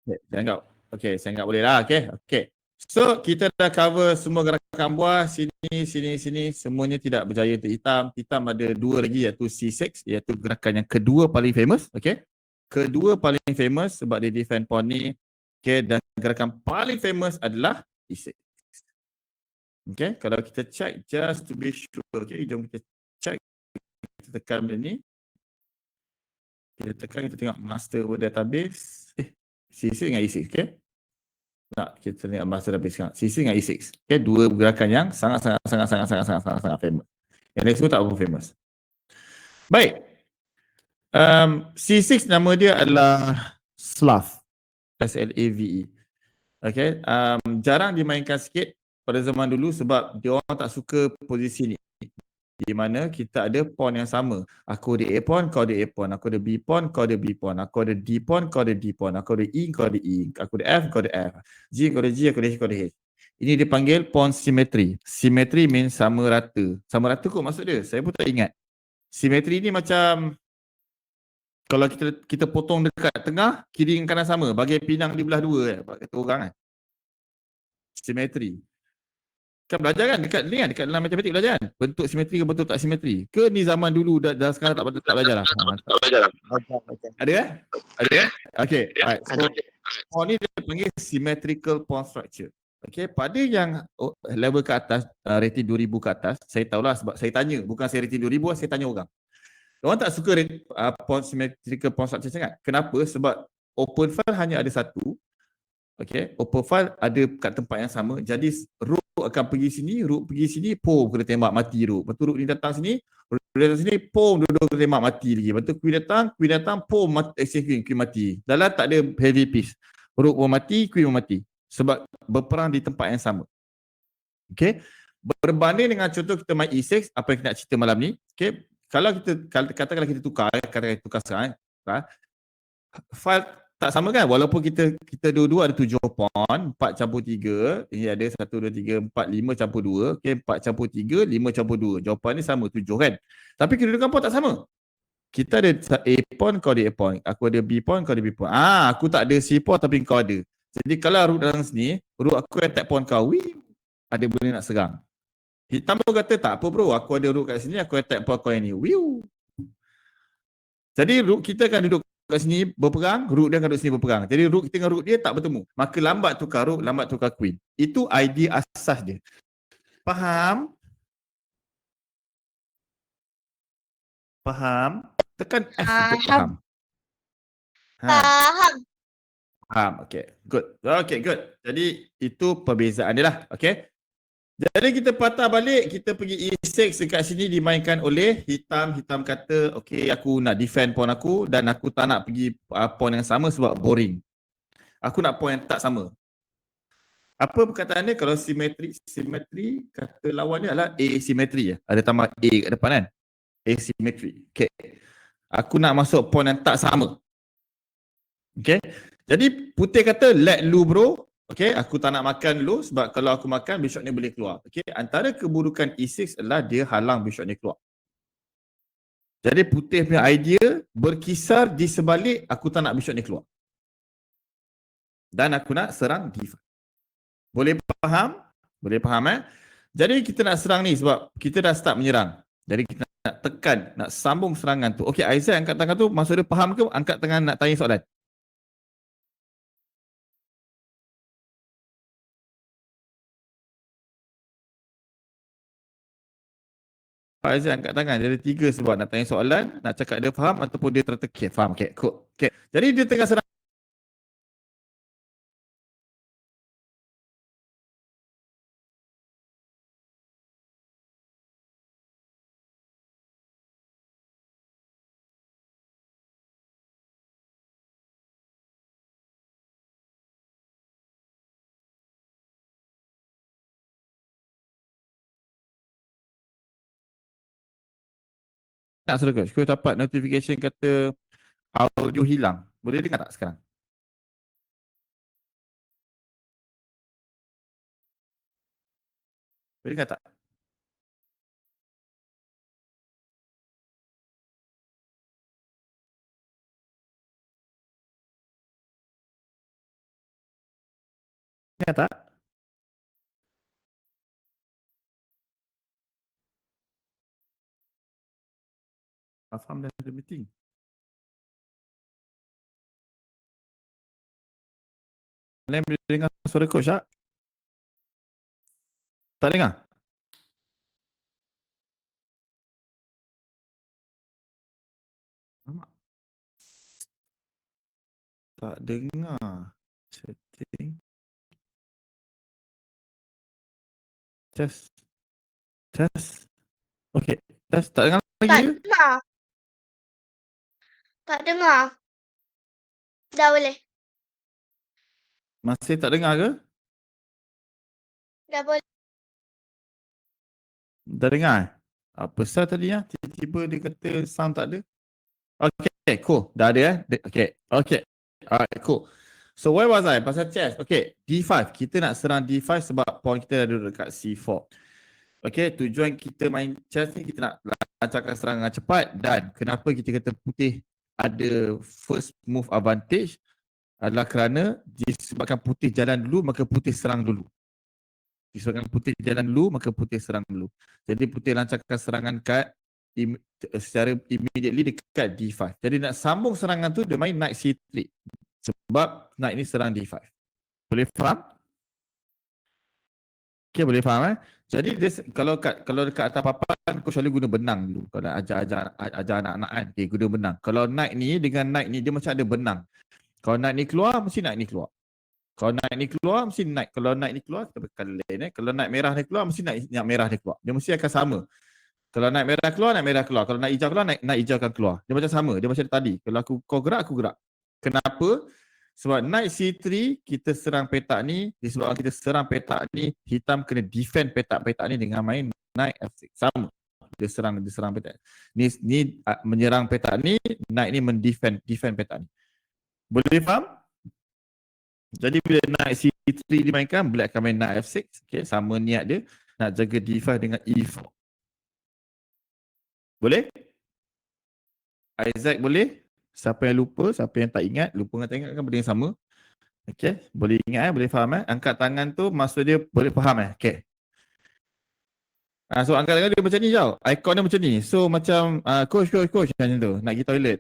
Saya anggap. Okay, saya anggap boleh lah. Okay. So, kita dah cover semua gerakan buah. Sini. Semuanya tidak berjaya untuk hitam. Hitam ada dua lagi iaitu C6. Iaitu gerakan yang kedua paling famous. Okay. Kedua paling famous sebab dia defend pawn ni. Okay. Dan gerakan paling famous adalah E6. Okay. Kalau kita check just to be sure. Okay. Jom kita check. Kita tekan benda ni. Kita tekan, kita tengok master database. C6 dengan E6. Okay. Nak kita tengok master database sekarang. C6 dengan E6. Okay. Dua gerakan yang sangat famous. Yang lain semua tak apa famous. Baik. C6 nama dia adalah Slave. S-L-A-V-E. Okay. Jarang dimainkan sikit pada zaman dulu sebab dia orang tak suka posisi ni. Di mana kita ada pawn yang sama. Aku ada A pawn, kau ada A pawn. Aku ada B pawn, kau ada B pawn. Aku ada D pawn, kau ada D pawn. Aku ada E, kau ada E. Aku ada F, kau ada F. G, kau ada G, aku ada H, kau ada H. Ini dipanggil pawn symmetry. Symmetry means sama rata. Sama rata kot maksud dia. Saya pun tak ingat. Symmetry ni macam kalau kita potong dekat tengah, kiri dan kanan sama. Bagi pinang di belah dua kata orang kan. Symmetry. Kan belajar kan dekat dalam matematik belajar kan. Bentuk simetri ke bentuk tak simetri. Ke ni zaman dulu dah sekarang tak belajar lah. Ada kan? Ada kan? Okay. Alright. So pawn ni dia panggil symmetrical pawn structure. Okay. Pada yang level ke atas, rating 2000 ke atas, saya tahulah sebab saya tanya. Bukan saya rating 2000, saya tanya orang. Orang tak suka pawn symmetrical pawn structure sangat. Kenapa? Sebab open file hanya ada satu. Okay, open file ada kat tempat yang sama. Jadi rook akan pergi sini, rook pergi sini, pom kena tembak mati rook. Lepas tu rook ni datang sini, rook datang sini, pom dua-dua kena tembak mati lagi. Lepas tu queen datang, pom mati, exchange queen mati. Dalam tak ada heavy piece. Rook pun mati, queen pun mati. Sebab berperang di tempat yang sama. Okay. Berbanding dengan contoh kita main E6, apa yang kita nak cerita malam ni. Okay. Kalau kita, katakanlah kita tukar sekarang. File tak sama kan, walaupun kita dua-dua ada 7 pawn, 4 campur 3, ini ada 1, 2, 3, 4, 5 campur 2, okay, 4 campur 3, 5 campur 2, jawapan ni sama 7 kan. Tapi kedudukan pawn tak sama. Kita ada A pawn, kau ada A pawn, aku ada B pawn, kau ada B pawn. Aku tak ada C pawn tapi kau ada. Jadi kalau rook datang sini, rook aku attack pawn kau, ada benda nak serang. Hitam pun kata tak apa bro, aku ada rook kat sini, aku attack pawn kau yang ni. Jadi rook kita akan duduk kat sini berperang, rook dia akan duduk sini berperang. Jadi rook kita dengan rook dia tak bertemu. Maka lambat tukar rook, lambat tukar queen. Itu idea asas dia. Faham? Faham? Tekan F untuk faham. Faham. Faham. Okay, good. Okay, good. Jadi itu perbezaan dia lah. Okay. Jadi kita patah balik, kita pergi E6 dekat sini dimainkan oleh hitam. Hitam kata, okay, aku nak defend pawn aku dan aku tak nak pergi pawn yang sama sebab boring. Aku nak pawn yang tak sama. Apa perkataan dia? Kalau simetri kata lawan dia adalah asymmetry. Ada tambah A kat depan kan? Asymmetry. Okay. Aku nak masuk pawn yang tak sama. Okay. Jadi putih kata, let lu bro. Okay, aku tak nak makan dulu sebab kalau aku makan bishop ni boleh keluar. Okay, antara keburukan E6 adalah dia halang bishop ni keluar. Jadi putih punya idea berkisar di sebalik aku tak nak bishop ni keluar. Dan aku nak serang D5. Boleh faham? Boleh faham Jadi kita nak serang ni sebab kita dah start menyerang. Jadi kita nak tekan, nak sambung serangan tu. Okay, Aizat angkat tangan tu, maksud dia faham ke? Angkat tangan nak tanya soalan. Pak Aizat angkat tangan. Dia ada 3 sebab nak tanya soalan, nak cakap dia faham ataupun dia tertekir. Faham? Okay, cool. Okay. Jadi dia tengah serang. Tak suruh ke? Saya dapat notification kata audio hilang. Boleh dengar tak sekarang? Boleh dengar tak? Dengar tak? Faham dah ada meeting. Kalian boleh dengar suara coach tak? Tak dengar? Tak dengar. Setting. Test. Test. Okay. Test. Tak dengar lagi Tak ke? dengar. Tak dengar. Dah boleh. Masih tak dengar ke? Dah boleh. Dah dengar? Apa pasal tadi ya? Tiba-tiba dia kata sound tak ada. Okay, cool. Dah ada Okay. Okay. Alright, cool. So where was I? Pasal chess. Okay, D5. Kita nak serang D5 sebab pawn kita dah duduk dekat C4. Okay, tujuan kita main chess ni kita nak lancarkan serangan cepat dan kenapa kita kata putih ada first move advantage adalah kerana disebabkan putih jalan dulu maka putih serang dulu. Disebabkan putih jalan dulu maka putih serang dulu. Jadi putih lancarkan serangan secara immediately dekat D5. Jadi nak sambung serangan tu dia main knight C3. Sebab knight ni serang D5. Boleh faham? Okay, boleh faham Jadi dia, kalau dekat atas papan kau selalu guna benang dulu. Kalau nak ajar anak-anak kan, okay, guna benang. Kalau knight ni dengan knight ni dia macam ada benang. Kalau knight ni keluar, mesti knight ni keluar. Kalau night ni keluar, mesti night. Kalau night ni keluar, kita tekan lane. Kalau night merah ni keluar, mesti night merah ni keluar. Dia mesti akan sama. Kalau night merah keluar, night merah keluar. Kalau night hijau keluar, night hijau akan keluar. Dia macam sama. Dia macam tadi. Kalau kau gerak, aku gerak. Kenapa? Sebab night C3, kita serang petak ni. Disebabkan kita serang petak ni, hitam kena defend petak-petak ni dengan main night F6. Sama. Dia serang petak. Ni menyerang petak ni, night ni defend petak ni. Boleh faham? Jadi bila knight C3 dimainkan, black akan main knight F6. Okay, sama niat dia. Nak jaga D5 dengan E4. Boleh? Isaac boleh? Siapa yang lupa, siapa yang tak ingat, lupa dengan tak ingat kan benda yang sama. Okay, boleh ingat boleh faham Angkat tangan tu maksud dia boleh faham Okay. So angkat tangan dia macam ni tau. Icon dia macam ni. So macam coach macam tu. Nak pergi toilet.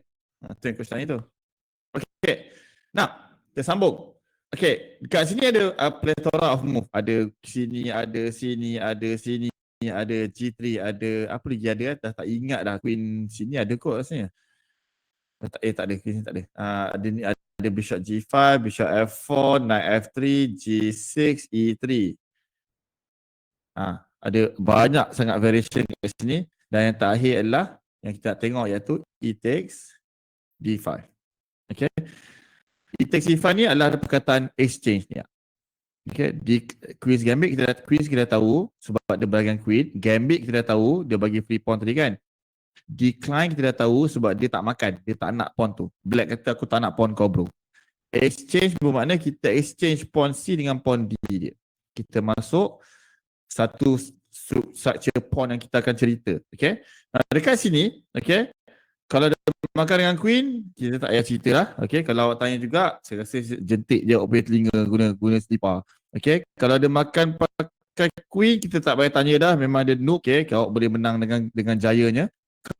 Tu yang coach tanya tu. Okay. Now, kita sambung. Okay, kat sini ada plethora of move. Ada sini, ada sini, ada sini, ada G3, ada apa lagi ada dah tak ingat dah. Queen sini ada kot rasanya. Tak ada, queen sini tak ada. Ada ni ada bishop G5, bishop F4, knight F3, G6, E3. Ada banyak sangat variation kat sini dan yang terakhir adalah yang kita nak tengok iaitu E takes D5. Okay. E takes D5 ni adalah perkataan exchange ni. Okay, di Queen's Gambit kita dah tahu sebab dia bagian Queen. Gambit kita dah tahu dia bagi free pawn tadi kan. Decline kita dah tahu sebab dia tak makan, dia tak nak pawn tu. Black kata aku tak nak pawn kau bro. Exchange bermakna kita exchange pawn C dengan pawn D dia. Kita masuk satu structure pawn yang kita akan cerita. Okay. Dekat sini, okay. Kalau dia makan dengan queen, kita tak payah cerita lah. Okay, kalau awak tanya juga, saya rasa jentik je awak punya telinga guna selipar. Okay, kalau dia makan pakai queen, kita tak payah tanya dah. Memang dia noob. Okay, awak boleh menang dengan jayanya.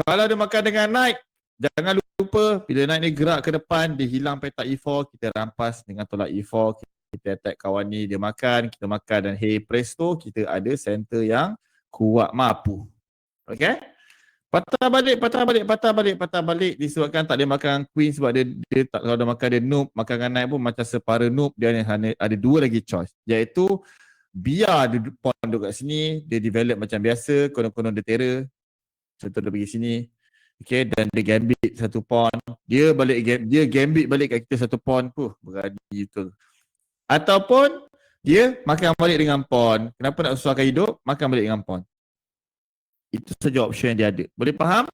Kalau dia makan dengan knight, jangan lupa bila knight ni gerak ke depan, dia hilang petak E4, kita rampas dengan tolak E4. Kita attack kawan ni, dia makan, kita makan dan hey presto, kita ada center yang kuat mampu. Okay. Patah balik disebabkan tak ada makan queen sebab dia tak, kalau dia makan dia noob, makan dengan knight pun macam separa noob. Dia hanya ada dua lagi choice, iaitu biar dia pawn duduk kat sini, dia develop macam biasa, konon-konon dia terror. Contoh dia pergi sini. Okay, dan dia gambit satu pawn. Dia gambit balik kat kita satu pawn. Berani betul. Ataupun dia makan balik dengan pawn. Kenapa nak susahkan hidup? Makan balik dengan pawn. Itu saja option yang dia ada. Boleh faham?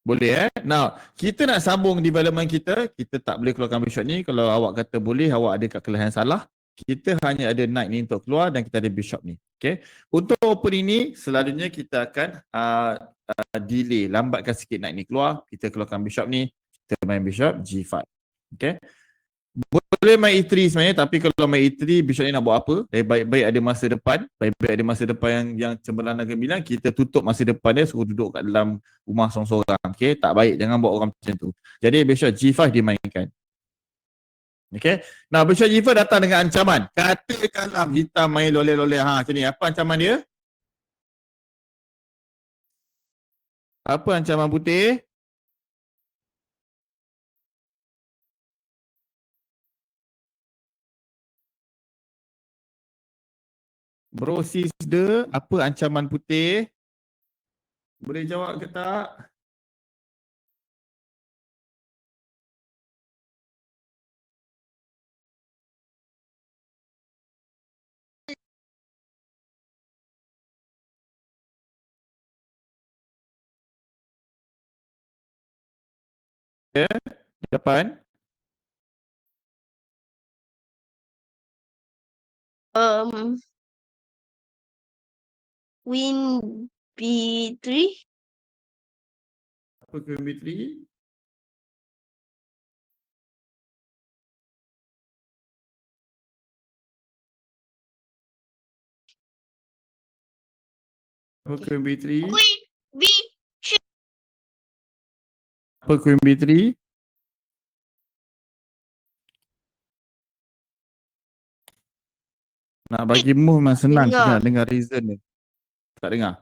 Boleh Now, kita nak sambung development kita tak boleh keluarkan bishop ni. Kalau awak kata boleh, awak ada kat kelahan salah. Kita hanya ada knight ni untuk keluar dan kita ada bishop ni. Okay. Untuk opening ni, selalunya kita akan delay, lambatkan sikit knight ni keluar. Kita keluarkan bishop ni, kita main bishop G5. Okay. Boleh main E3 sebenarnya, tapi kalau main E3, bishop ni nak buat apa? Baik-baik ada masa depan. Baik-baik ada masa depan yang cemerlang dan gemilang. Kita tutup masa depan dia, suruh duduk kat dalam rumah seorang-seorang. Okay, tak baik. Jangan buat orang macam tu. Jadi bishop G5 dimainkan. Okay. Nah, bishop G5 datang dengan ancaman. Katakanlah hitam main loleh-loleh. Macam ni. Apa ancaman dia? Apa ancaman putih? Bro sister, apa ancaman putih? Boleh jawab ke tak? Ya, depan. Queen B3. Apa Queen B3? Apa Queen B3? Queen B3. Apa Queen B3? Nak bagi move memang senang. Kita nak dengar reason ni. Tak dengar?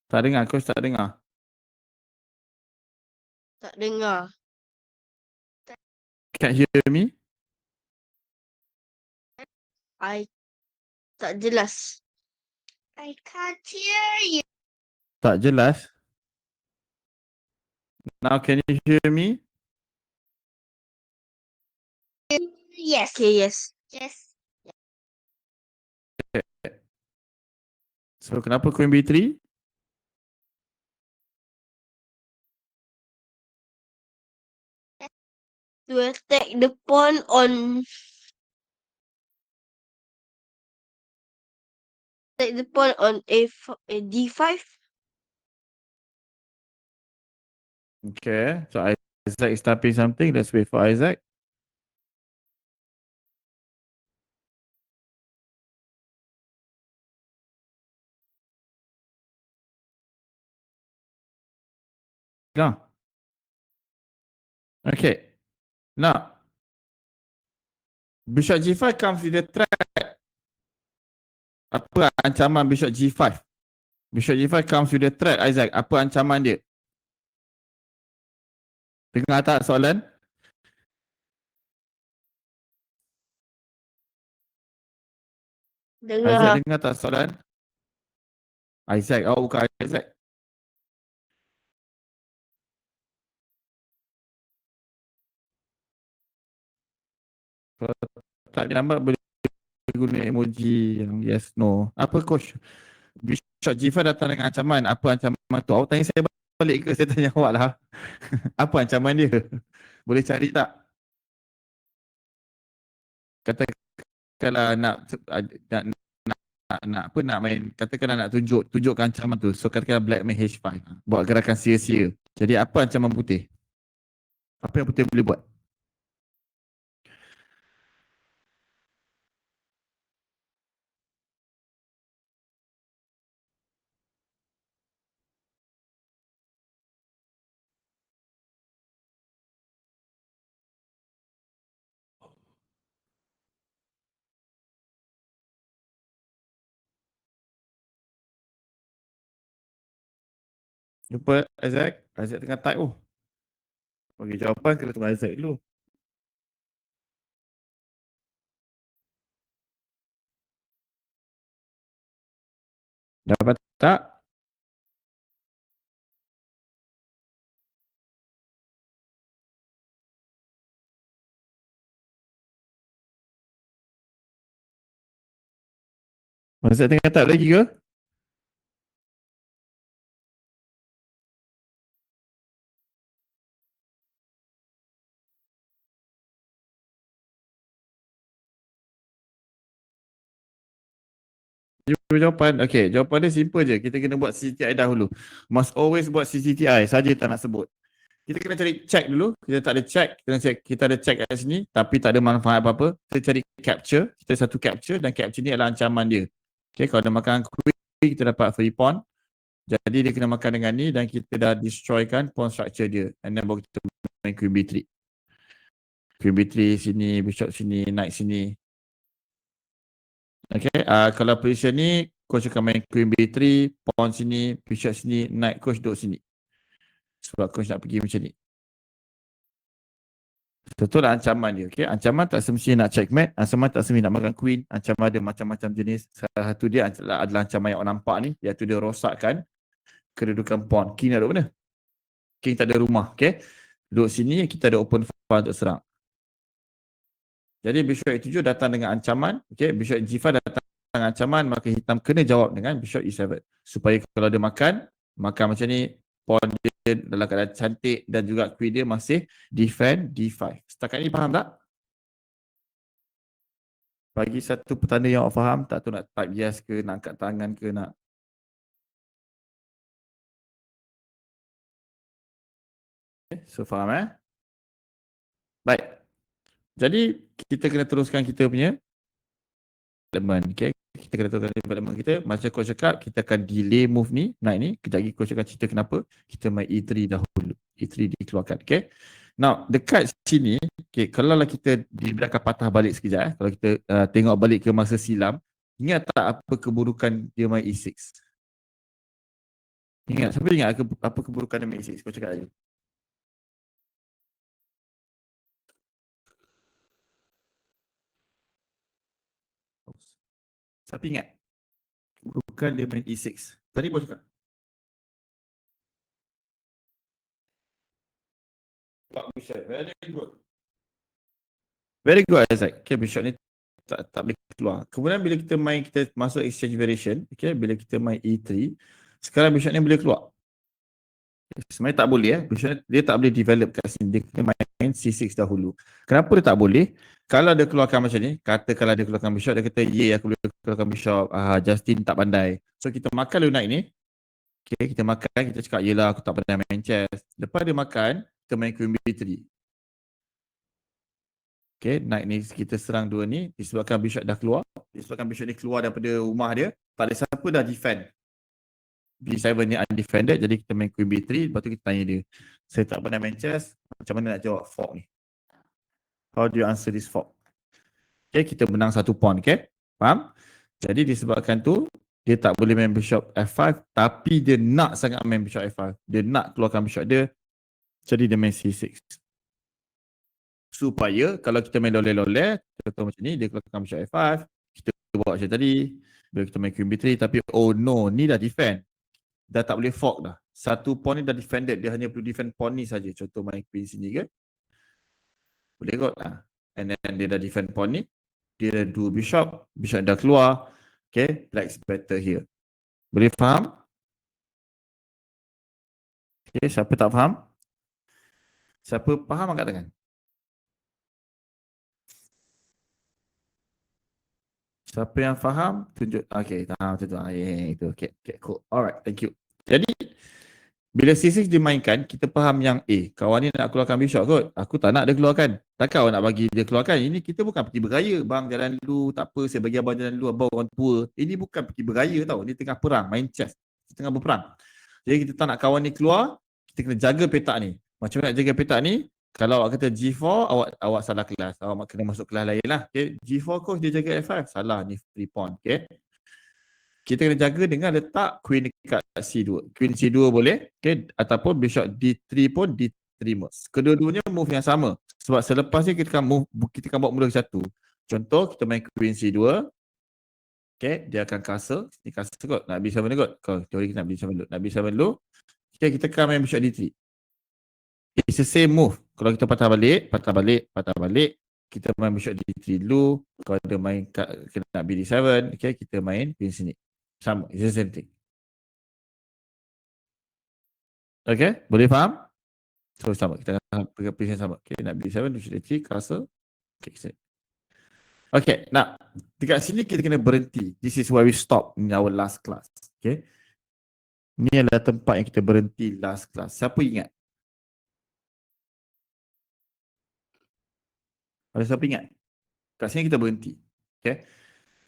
Tak dengar, coach tak dengar. Tak dengar. Can't hear me? I tak jelas. I can't hear you. Tak jelas. Now can you hear me? Yes. Okay, yes. Yes. So kenapa Queen B3? To attack the pawn on D5. Okay, so Isaac is typing something. Let's wait for Isaac. Go. Okay. Now, Bishop G5 comes with a threat. Apa ancaman Bishop G5? Bishop G5 comes with a threat, Isaac. Apa ancaman dia? Dengar tak soalan? Isaac Dengar. dengar tak soalan? Isaac, bukan Isaac. Kalau tak ada nampak boleh guna emoji yang yes, no. Apa coach? Bishop G5 datang dengan ancaman. Apa ancaman tu? Awak tanya saya balik ke? Saya tanya awak lah. Apa ancaman dia? Boleh cari tak? Katakanlah nak main, katakanlah nak tunjukkan ancaman tu. So katakanlah black main H5. Buat gerakan sia-sia. Jadi apa ancaman putih? Apa yang putih boleh buat? Jumpa Isaac. Isaac tengah type tu. Bagi jawapan kena tunggu Isaac dulu. Dapat tak? Isaac tengah type lagi ke? Jumpa jawapan. Okay, jawapan dia simple je. Kita kena buat CCTI dahulu. Must always buat CCTI. Saja tak nak sebut. Kita kena cari check dulu. Kita tak ada check. Kita ada check kat sini. Tapi tak ada manfaat apa-apa. Kita cari capture. Kita satu capture. Dan capture ni adalah ancaman dia. Okay, kalau dia makan queen, kita dapat free pawn. Jadi dia kena makan dengan ni. Dan kita dah destroykan pawn structure dia. And then baru kita main queen B3. Queen B3 sini. Bishop sini. Knight sini. Okay, kalau position ni, coach akan main queen B3, pawn sini, bishop sini, knight coach duduk sini. Sebab coach nak pergi macam ni. Itulah ancaman dia. Okay? Ancaman tak semestinya nak checkmate, ancaman tak semestinya nak makan queen, ancaman ada macam-macam jenis. Salah satu dia adalah ancaman yang awak nampak ni, iaitu dia rosakkan kedudukan pawn. King nak duduk mana? King tak ada rumah. Okay? Duduk sini, kita ada open file untuk serang. Jadi bishop E7 datang dengan ancaman, okay? Bishop G5 datang dengan ancaman, maka hitam kena jawab dengan bishop E7. Supaya kalau dia makan macam ni, pawn dia dalam keadaan cantik dan juga queen dia masih defend D5. Setakat ni faham tak? Bagi satu petanda yang awak faham, tak tahu nak type yes ke, nak angkat tangan ke, nak. Okay, so faham Baik. Jadi kita kena teruskan kita punya development, okay? Kita kena teruskan development kita. Macam coach cakap, kita akan delay move ni, naik ni. Kejap lagi coach akan cerita kenapa. Kita main E3 dahulu. E3 dikeluarkan, okay? Now, dekat sini, okay, kalau lah kita dibiarkan patah balik sekejap, kalau kita tengok balik ke masa silam, ingat tak apa keburukan dia main E6? Ingat, siapa ingat apa keburukan dia main E6? Coach cakap lagi. Tapi ingat, bukan dia main E6. Tadi bos cakap. Bishop, very good. Very good, Isaac. Okay, bishop ni tak boleh keluar. Kemudian bila kita main, kita masuk exchange variation. Okay, bila kita main E3, sekarang bishop ni boleh keluar. Sebenarnya tak boleh bishop dia tak boleh develop kat sini. Dia kena main C6 dahulu. Kenapa dia tak boleh? Kalau dia keluarkan macam ni, katakanlah dia keluarkan bishop, dia kata, aku boleh keluarkan bishop, Justin tak pandai. So kita makan dulu naik ni. Okay, kita makan, kita cakap, yelah aku tak pandai main chess. Lepas dia makan, kita main queen B3. Okay, naik ni kita serang dua ni, disebabkan bishop dah keluar. Disebabkan bishop ni keluar daripada rumah dia, tak ada siapa dah defend. B7 ni undefended, jadi kita main queen B3, lepas tu kita tanya dia, saya tak pandai main chess, macam mana nak jawab fork ni? How do you answer this fork? Okay, kita menang satu pawn, okay? Faham? Jadi disebabkan tu, dia tak boleh main bishop F5, tapi dia nak sangat main bishop F5. Dia nak keluarkan bishop dia, jadi dia main C6. Supaya kalau kita main loleh-loleh, contoh macam ni, dia keluarkan bishop F5, kita buat macam tadi, bila kita main queen B3, tapi oh no, ni dah defend. Dah tak boleh fork dah. Satu pawn ni dah defended, dia hanya perlu defend pawn ni saja. Contoh main queen sini ke? Boleh kot lah. And then dia dah defend pawn ni, dia dah do bishop, bishop dah keluar. Okay, black's better here. Boleh faham? Okay, siapa tak faham? Siapa faham angkat tangan? Siapa yang faham, tunjuk. Okay, faham macam tu. Itu. Okay, cool. Alright, thank you. Jadi, bila C6 dimainkan, kita faham yang kawan ni nak keluarkan bishop kot. Aku tak nak dia keluarkan. Takkan awak nak bagi dia keluarkan. Ini kita bukan pergi beraya. Bang jalan dulu, tak apa, saya bagi abang jalan dulu, abang orang tua. Ini bukan pergi beraya tau. Ini tengah perang, main chess. Kita tengah berperang. Jadi kita tak nak kawan ni keluar, kita kena jaga petak ni. Macam mana nak jaga petak ni? Kalau awak kata G4, awak salah kelas. Awak kena masuk kelas lain lah. Okay? G4 coach dia jaga F5. Salah ni free pawn. Okay? Kita kena jaga dengan letak queen dekat C2. Queen C2 boleh, okay? Ataupun bishop D3 pun D3 move. Kedua-duanya move yang sama. Sebab selepas ni kita akan buat mula satu. Contoh kita main queen C2. Okay, dia akan castle. Ni castle kot. Nak B7 kot. Kau teori kita nak B7 dulu. Nak B7 dulu. Okay, kita akan main bishop D3. It's the same move. Kalau kita patah balik. Kita main bishop D3 dulu. Kalau dia main kena nak B7, okay, kita main queen sini. Sama, it's the same thing. Okay, boleh faham? So sama, kita akan pegang position sama. Okay, nak B7, bishop D3, castle. Okay, nah, dekat sini kita kena berhenti. This is where we stop in our last class. Okay, ni adalah tempat yang kita berhenti last class. Siapa ingat? Ada siapa ingat? Kat sini kita berhenti. Okay,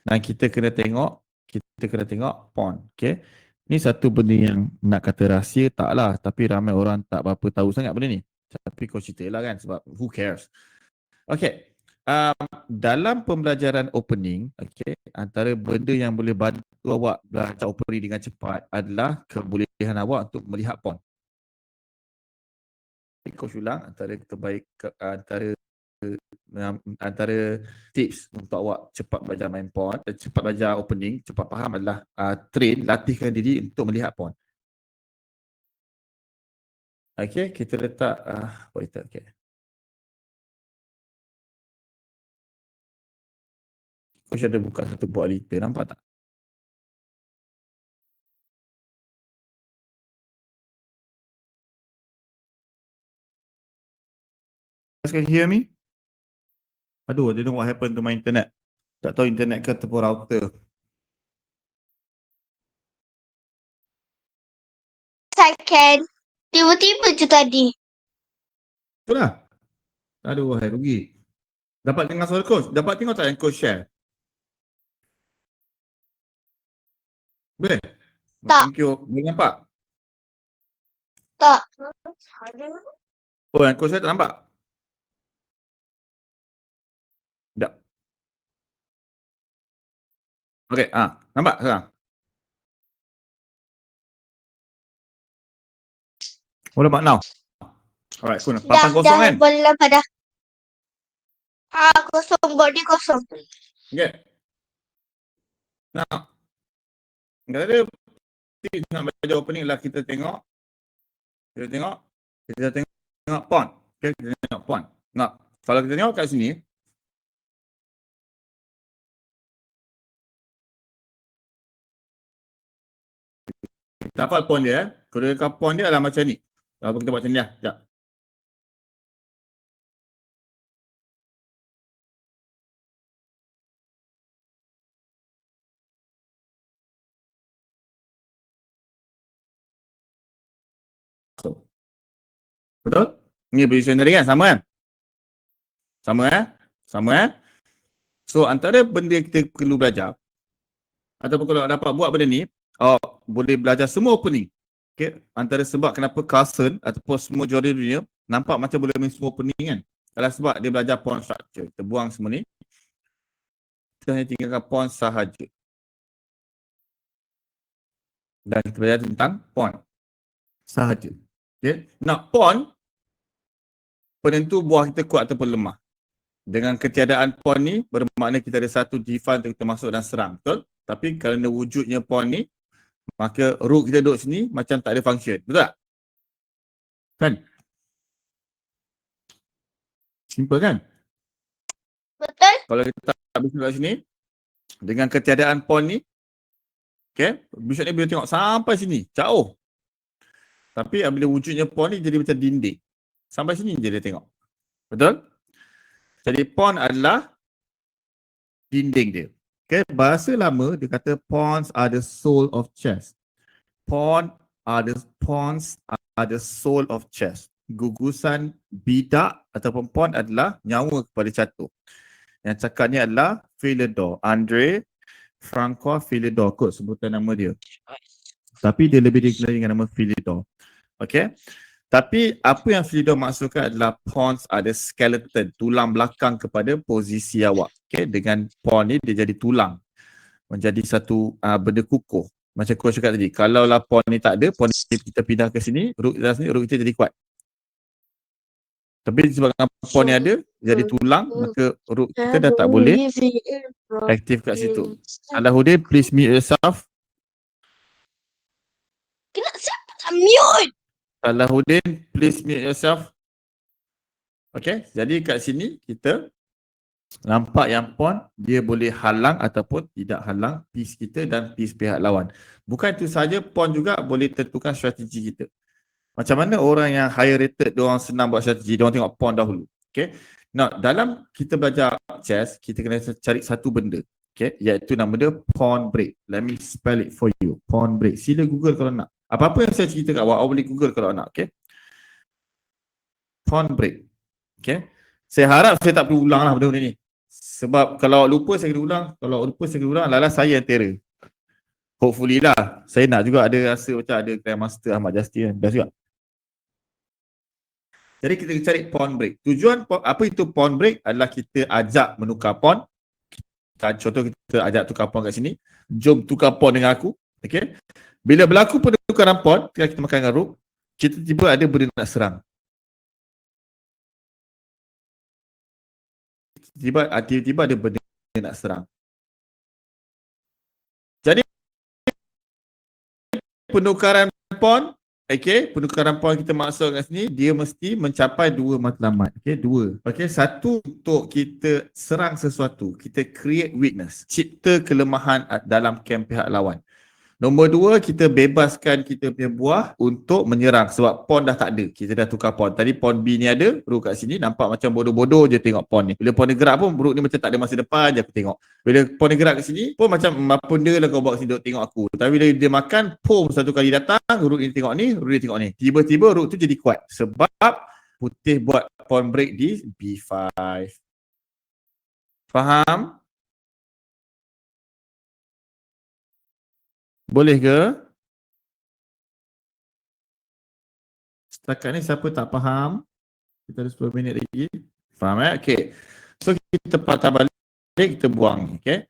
dan kita kena tengok pawn. Okay, ni satu benda yang nak kata rahsia taklah, tapi ramai orang tak berapa tahu sangat benda ni. Tapi kau cerita lah kan, sebab who cares. Okay, dalam pembelajaran opening, okay, antara benda yang boleh bantu awak belajar opening dengan cepat adalah kebolehan awak untuk melihat pawn. Coach ulang, antara tips untuk awak cepat belajar main pawn, cepat belajar opening, cepat faham adalah latihkan diri untuk melihat pawn. Okay, kita letak okay. Coach ada buka satu buat liter, nampak tak? Can you hear me? Aduh, I don't know what happened to my internet. Tak tahu internet ke ataupun router. I can. Tiba-tiba je tadi. Itulah. Aduh, hai rugi. Dapat dengar suara coach? Dapat tengok tak yang coach share? Boleh? Tak. Thank you. Boleh nampak? Tak. Oh, yang coach share tak nampak? Tak. Okay, nampak sekarang? What about now? Alright, cool. Papan kosong kan? Boleh nampak dah. Kosong. Body kosong. Okay. Nah, kalau tips nak belajar opening lah kita tengok pond. Okay, kita tengok pond. Nah, kalau kita tengok kat sini, kita hafal pond dia. Kalau pond dia adalah macam ni. Kalau kita buat macam ni lah. Sekejap. Betul? Ni position tadi kan? Sama kan? Sama. So antara benda yang kita perlu belajar ataupun kalau dapat buat benda ni, boleh belajar semua opening. Okay? Antara sebab kenapa Carlson ataupun semua juara dunia nampak macam boleh main semua opening kan? Adalah sebab dia belajar pawn structure. Kita buang semua ni. Kita hanya tinggalkan pawn sahaja. Dan kita belajar tentang pawn sahaja. Okay? Nak pawn, penentu buah kita kuat ataupun lemah. Dengan ketiadaan pawn ni, bermakna kita ada satu defense untuk kita masuk dan serang. Betul? Tapi kerana wujudnya pawn ni, maka rook kita duduk sini macam tak ada function. Betul tak? Kan? Simple kan? Betul? Kalau kita tak bisa kat sini, dengan ketiadaan pawn ni, okay, bishop ni bila tengok sampai sini, jauh. Tapi bila wujudnya pawn ni jadi macam dinding. Sampai sini je dia tengok. Betul? Jadi pawn adalah dinding dia. Okay, bahasa lama dia kata pawns are the soul of chess. Pawns are the soul of chess. Gugusan bidak ataupun pawn adalah nyawa kepada catur. Yang cakap ni adalah Philidor, Andre Francois Philidor, kot sebutan nama dia. Tapi dia lebih dikenali dengan nama Philidor. Okay. Tapi apa yang Philidor maksudkan adalah pawns ada skeleton, tulang belakang kepada posisi awak. Okay. Dengan pawn ni dia jadi tulang. Menjadi satu benda kukuh. Macam coach cakap tadi, kalau lah pawn ni tak ada, pawn ni kita pindah ke sini, rook kita jadi kuat. Tapi sebabkan pawn ni ada, jadi tulang, maka rook kita dah tak boleh aktif kat situ. Salahuddin, please mute yourself. Kena siapa tak mute? Salahuddin, please mute yourself. Okay, jadi kat sini kita nampak yang pawn dia boleh halang ataupun tidak halang piece kita dan piece pihak lawan. Bukan itu saja, pawn juga boleh tentukan strategi kita. Macam mana orang yang higher rated, diorang senang buat strategi, diorang tengok pawn dahulu. Okay. Now, dalam kita belajar chess, kita kena cari satu benda. Okay, iaitu nama dia pawn break. Let me spell it for you. Pawn break. Sila Google kalau nak. Apa-apa yang saya cerita kat awak boleh Google kalau nak. Okay. Pawn break. Okay. Saya harap saya tak perlu ulang lah benda-benda ni. Sebab kalau lupa saya kena ulang. Kalau lupa saya kena ulang, lala saya yang terror. Hopefully lah. Saya nak juga ada rasa macam ada Grandmaster Ahmad Justin kan. Best juga. Jadi kita cari pawn break. Tujuan apa itu pawn break adalah kita ajak menukar pawn. Contoh kita ajak tukar pawn kat sini. Jom tukar pawn dengan aku. Okay. Bila berlaku penukaran pawn, ketika kita makan dengan rook, kita tiba ada benda nak serang. Tiba-tiba ada benda nak serang. Jadi penukaran pawn, penukaran pawn kita masuk kat sini, dia mesti mencapai dua matlamat. Dua. Satu untuk kita serang sesuatu, kita create weakness, cipta kelemahan dalam camp pihak lawan. Nombor dua, kita bebaskan kita punya buah untuk menyerang sebab pawn dah tak ada. Kita dah tukar pawn. Tadi pawn B ni ada, rook kat sini nampak macam bodoh-bodoh je tengok pawn ni. Bila pawn ni gerak pun, rook ni macam tak ada masa depan je aku tengok. Bila pawn ni gerak kat sini pun macam apa benda lah kau bawa sini duk tengok aku. Tapi bila dia makan, pom satu kali datang, rook ni tengok ni, rook ni tengok ni. Tiba-tiba rook tu jadi kuat sebab putih buat pawn break di B5. Faham? Boleh ke? Setakat ni siapa tak faham? Kita ada 10 minit lagi. Faham Okay. So kita patah balik, kita buang. Okay.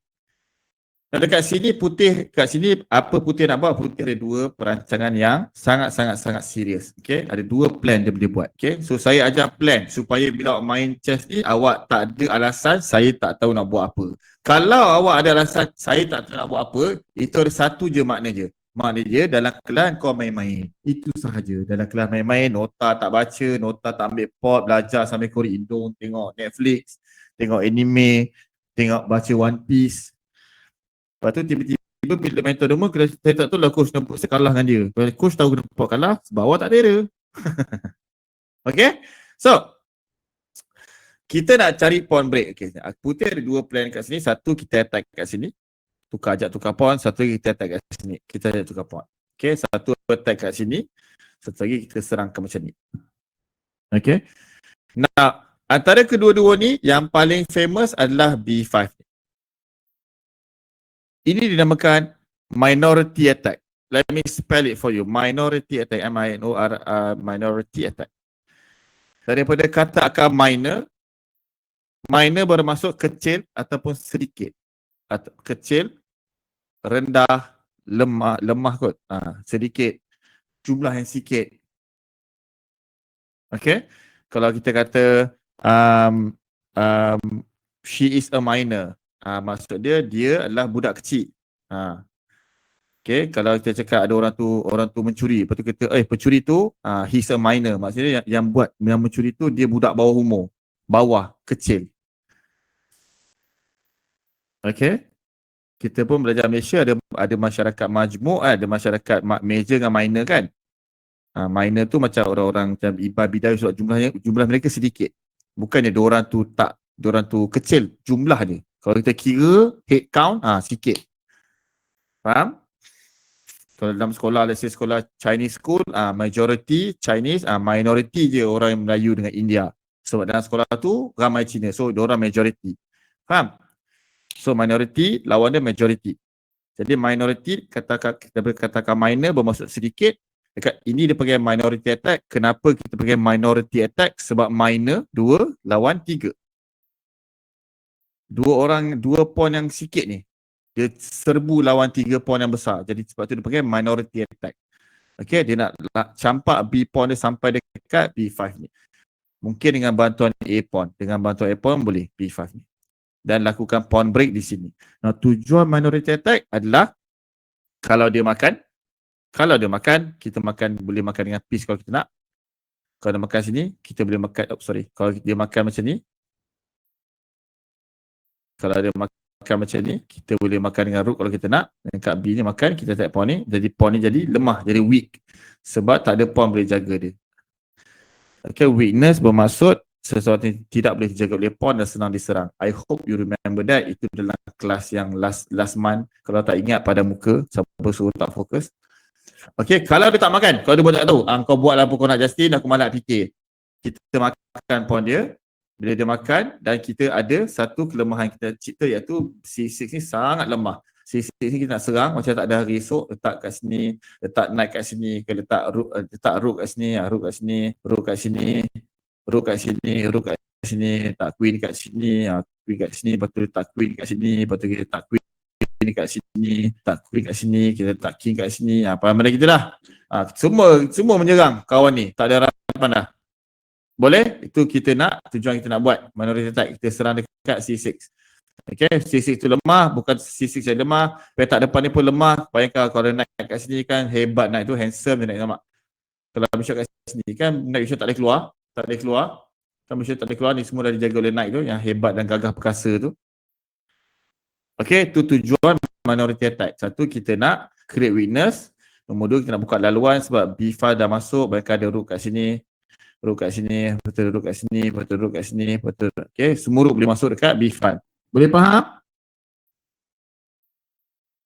Dan dekat sini putih, kat sini apa putih nak buat? Putih ada dua perancangan yang sangat serius. Okay, ada dua plan dia boleh buat. Okay, so saya ajar plan supaya bila awak main chess ni awak tak ada alasan saya tak tahu nak buat apa. Kalau awak ada alasan saya tak tahu nak buat apa, itu ada satu je makna je. Makna dia dalam kelas kau main-main. Itu sahaja. Dalam kelas main-main, nota tak baca, nota tak ambil pot, belajar sambil korek hidung, tengok Netflix, tengok anime, tengok baca One Piece. Lepas tu tiba-tiba bila main tournament, saya tak tahu lah coach nampak saya kalah dengan dia. Kalau coach tahu kenapa kalah, sebab awak tak ada dia. Okay? So, kita nak cari pawn break. Okay. Putih ada dua plan kat sini. Satu kita attack kat sini. Ajak tukar pawn. Satu lagi kita attack kat sini. Kita ajak tukar pawn. Okay. Satu attack kat sini. Satu lagi kita serangkan macam ni. Okay. Nah, antara kedua-dua ni yang paling famous adalah B5. Ini dinamakan minority attack. Let me spell it for you. Minority attack. Minority attack. Daripada kata akar minor. Minor bermaksud kecil ataupun sedikit. Kecil, rendah, lemah kot. Sedikit. Jumlah yang sikit. Okay. Kalau kita kata she is a minor. Maksud dia adalah budak kecil. Okay, kalau kita cakap ada orang tu mencuri, lepas tu kita pencuri tu he's a minor. Maksudnya yang mencuri tu dia budak bawah umur, kecil. Okay, kita pun belajar Malaysia ada masyarakat majmuk, ada masyarakat major dengan minor kan. Minor tu macam orang-orang macam Iban Bidai, sebab jumlah mereka sedikit. Bukannya diorang tu kecil jumlah dia. Kalau kita kira head count sikit. Faham? Kalau dalam sekolah, let's say sekolah Chinese school, majority Chinese, minority je orang Melayu dengan India. Sebab dalam sekolah tu ramai Cina, so diorang majority. Faham? So minority lawan dia majority. Jadi minority kita katakan minor bermaksud sedikit. Dekat ini dia panggil minority attack. Kenapa kita panggil minority attack? Sebab minor 2 lawan 3. Dua pawn yang sikit ni dia serbu lawan 3 pawn yang besar. Jadi sebab tu dia panggil minority attack. Okay, dia nak campak B pawn dia sampai dekat B5 ni. Mungkin dengan bantuan A pawn. Dengan bantuan A pawn boleh B5 ni. Dan lakukan pawn break di sini. Nah, tujuan minority attack adalah kalau dia makan, kita boleh makan dengan piece kalau kita nak. Kalau dia makan sini, kita boleh makan, kalau dia makan macam ni, kalau dia makan macam ni, kita boleh makan dengan rook kalau kita nak. Dan kat B ni makan, kita attack pawn ni. Jadi pawn ni jadi lemah, jadi weak. Sebab tak ada pawn boleh jaga dia. Okay, weakness bermaksud sesuatu yang tidak boleh dijaga oleh pawn dan senang diserang. I hope you remember that. Itu dalam kelas yang last month. Kalau tak ingat pada muka, siapa suruh tak fokus. Okay, kalau dia tak makan, kalau dia buat tak tahu, kau buat apa kau nak Justin, aku malah fikir. Kita makan pawn dia. Bila dia makan dan kita ada satu kelemahan kita cipta iaitu C6 ni sangat lemah. C6 ni kita nak serang macam tak ada hari esok, letak kat sini, letak knight kat sini, ke letak rook kat sini, rook kat sini, rook kat sini, rook kat sini, rook kat sini, letak queen kat sini, queen kat sini, lepas tu letak queen kat sini, lepas tu kita letak queen kat sini, letak queen kat sini, kita letak king kat sini. Faham benda kita dah. Semua menyerang kawan ni, tak ada harapan dah. Boleh? Itu tujuan kita nak buat. Minority attack. Kita serang dekat C6. Okay, C6 tu lemah. Bukan C6 yang lemah. Petak depan ni pun lemah. Bayangkan kalau ada knight kat sini kan, hebat knight tu, handsome je knight, nampak? Kalau bishop kat sini kan, knight bishop tak boleh keluar. Kan bishop tak boleh keluar, ni semua dah dijaga oleh knight tu, yang hebat dan gagah perkasa tu. Okay, tu tujuan minority attack. Satu, kita nak create weakness. Nombor 2, kita nak buka laluan sebab B5 dah masuk. Bayangkan ada rook kat sini. Rook kat sini, betul rook kat sini, betul rook kat sini, betul. Okay, semua rook boleh masuk dekat B5. Boleh faham?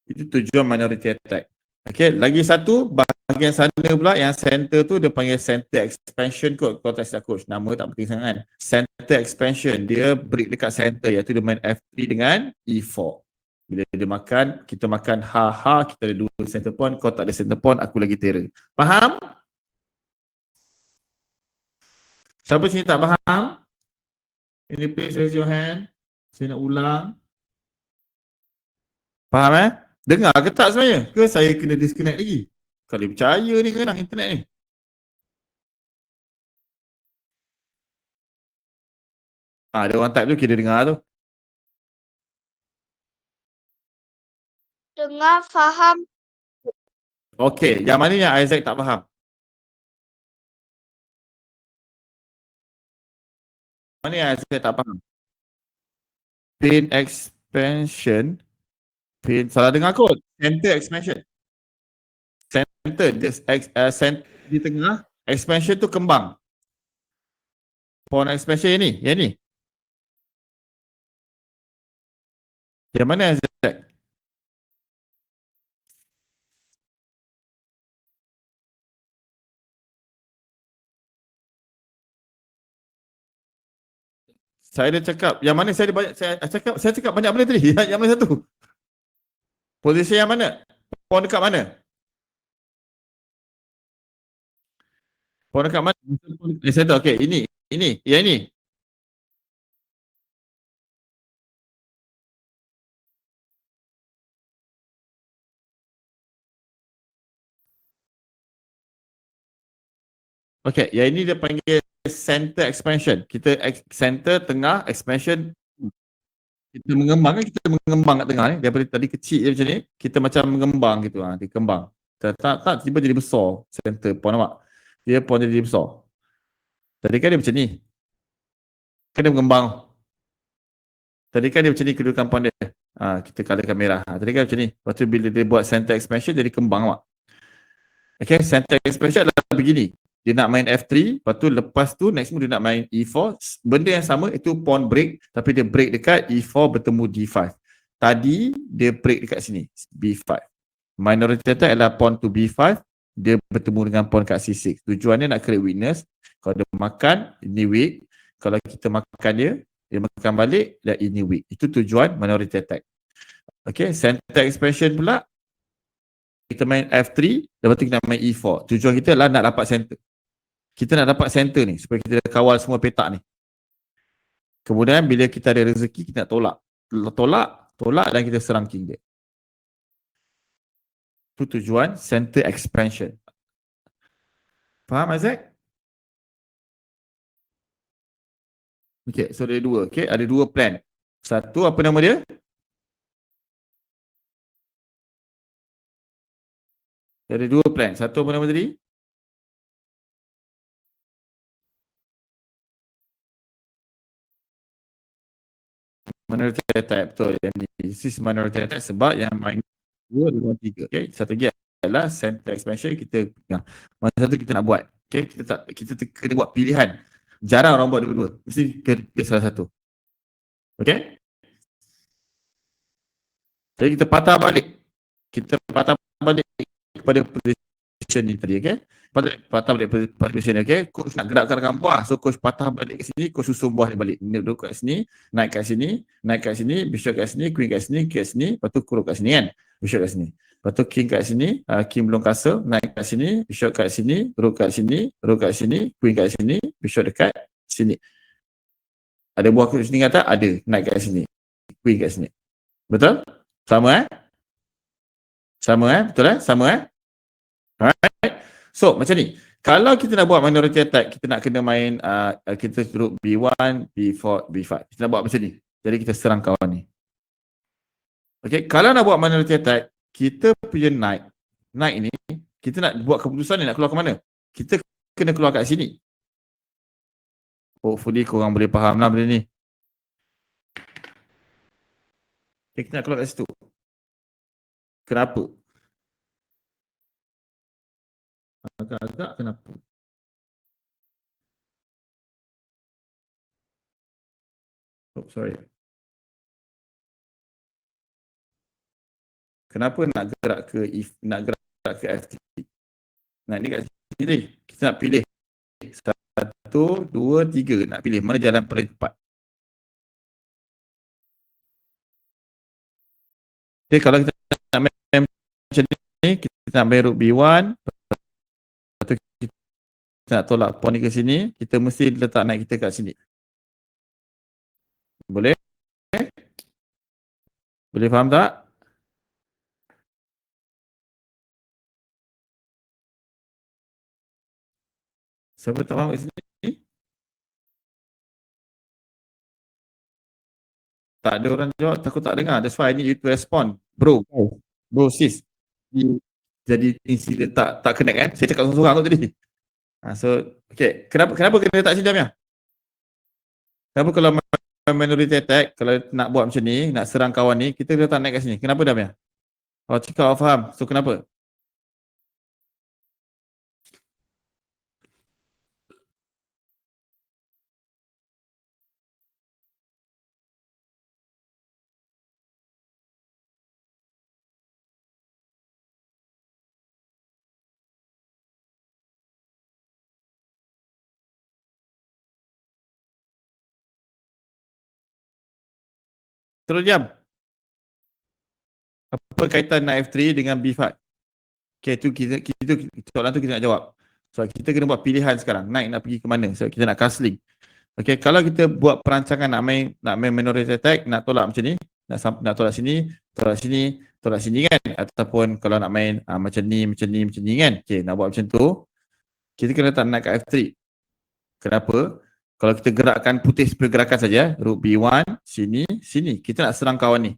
Itu tujuan minority attack. Okay, lagi satu, bahagian sana pula, yang center tu dia panggil center expansion kot. Kalau tak silap coach, nama tak penting sangat. Center expansion, dia break dekat center, iaitu dia main F3 dengan E4. Bila dia makan, kita makan kita ada 2 center pawn, kau tak ada center pawn, aku lagi terror. Faham? Siapa sini tak faham? Can you please raise your hand? Saya nak ulang. Faham Dengar ke tak sebenarnya? Ke saya kena disconnect lagi? Kalau percaya ni kadang internet ni. Ada orang type tu kira dengar tu. Dengar, faham. Okey, yang mana yang Isaac tak faham? Mana yang Isaac tak faham? Pin expansion. Pin, salah dengar kot. Center expansion. Center, center di tengah. Expansion tu kembang. Pawn expansion yang ni. Yang ni. Yang mana Isaac? Saya dah cakap, yang mana saya ada banyak, saya cakap banyak benda tadi. Yang mana satu? Posisi yang mana? Pawn dekat mana? Pawn dekat mana? Saya tahu, okey, ini, yang ini. Okey, yang ini dia panggil center expansion. Kita center, tengah, expansion. Kita mengembang kan, kita mengembang kat tengah ni. Daripada tadi kecil je macam ni, kita macam mengembang gitu. Dia kembang. Tak, tiba jadi besar. Center, pawn nampak? Dia pawn jadi besar. Tadi kan dia macam ni. Kan dia mengembang. Tadi kan dia macam ni kedudukan pawn dia. Kita colourkan merah. Tadi kan macam ni. Lepas tu bila dia buat center expansion, jadi kembang nampak? Okay, center expansion adalah begini. Dia nak main F3, lepas tu next move dia nak main E4. Benda yang sama, itu pawn break, tapi dia break dekat E4 bertemu D5. Tadi dia break dekat sini, B5. Minority attack adalah pawn to B5, dia bertemu dengan pawn kat C6. Tujuannya nak create weakness. Kalau dia makan, ini weak. Kalau kita makan dia makan balik, dan ini weak. Itu tujuan minority attack. Okay, center expansion pula, kita main F3, lepas tu kita main E4. Tujuan kita adalah nak dapat center. Kita nak dapat center ni, supaya kita kawal semua petak ni. Kemudian bila kita ada rezeki, kita nak tolak. Tolak dan kita serang king dia. Itu tujuan center expansion. Faham Isaac? Okay, so ada dua. Okay, ada dua plan. Satu, apa nama dia? Ada dua plan. Satu apa nama tadi? Minority attack, betul. Yang ni, this is minority attack sebab yang main 2, 2, 3. Okay, satu lagi adalah center expansion kita pegang. Masa satu kita nak buat. Okay, kita kena buat pilihan. Jarang orang buat dua-dua. Mesti kena salah satu. Okay. Jadi kita patah balik. Kepada position ni tadi, okay. Patah balik pada position ni, okay. Coach nak gerakkan rekan buah. So coach patah balik ke sini, coach susun buah dia balik. Dia duduk kat sini, naik kat sini, bishop kat sini, queen kat sini, lepas tu kuruk kat sini kan. Bishop kat sini. Lepas tu king kat sini, king belum castle, naik kat sini, bishop kat sini, rook kat sini, queen kat sini, bishop dekat sini. Ada buah coach ni kata ada, naik kat sini, queen kat sini. Betul? Sama Betul Sama Alright. So macam ni. Kalau kita nak buat minority attack, kita nak kena main kita rook B1, B4, B5. Kita nak buat macam ni. Jadi kita serang kawan ni. Okay, kalau nak buat minority attack, kita punya knight ni, kita nak buat keputusan ni nak keluar ke mana? Kita kena keluar kat sini. Hopefully korang boleh faham lah benda ni. Okay, kita nak keluar kat situ. Kenapa? Agak-agak kenapa? Oh, sorry. Kenapa nak gerak ke F3? Nah, ni kat sini. Kita nak pilih 1, 2, 3. Nak pilih mana jalan paling cepat. Okay, kalau kita nak main macam ni, kita nak main rook B1. Lepas tu kita nak tolak pawn ni ke sini. Kita mesti letak knight kita kat sini. Boleh? Boleh faham tak? Siapa tak faham kat sini? Tak ada orang jawab, takut tak dengar. That's why I need you to respond. Bro, sis. Jadi insiden tak connect kan? Saya cakap seorang-seorang tu tadi. So, okay. Kenapa kena letak sini jamnya? Kenapa kalau minority attack, kalau nak buat macam ni, nak serang kawan ni, kita letak naik kat sini. Kenapa jamnya? Oh, cakap awak faham. So, kenapa? Terus diam. Apa kaitan nak F3 dengan B5? Okay, tu kita soalan tu kita nak jawab. So, kita kena buat pilihan sekarang. Naik nak pergi ke mana? So, kita nak castling. Okay, kalau kita buat perancangan nak main minority attack, nak tolak macam ni, nak tolak sini, tolak sini kan? Ataupun kalau nak main macam ni kan? Okay, nak buat macam tu, kita kena letak naik ke F3. Kenapa? Kalau kita gerakkan putih pergerakan saja, rook B1, sini, kita nak serang kawan ni.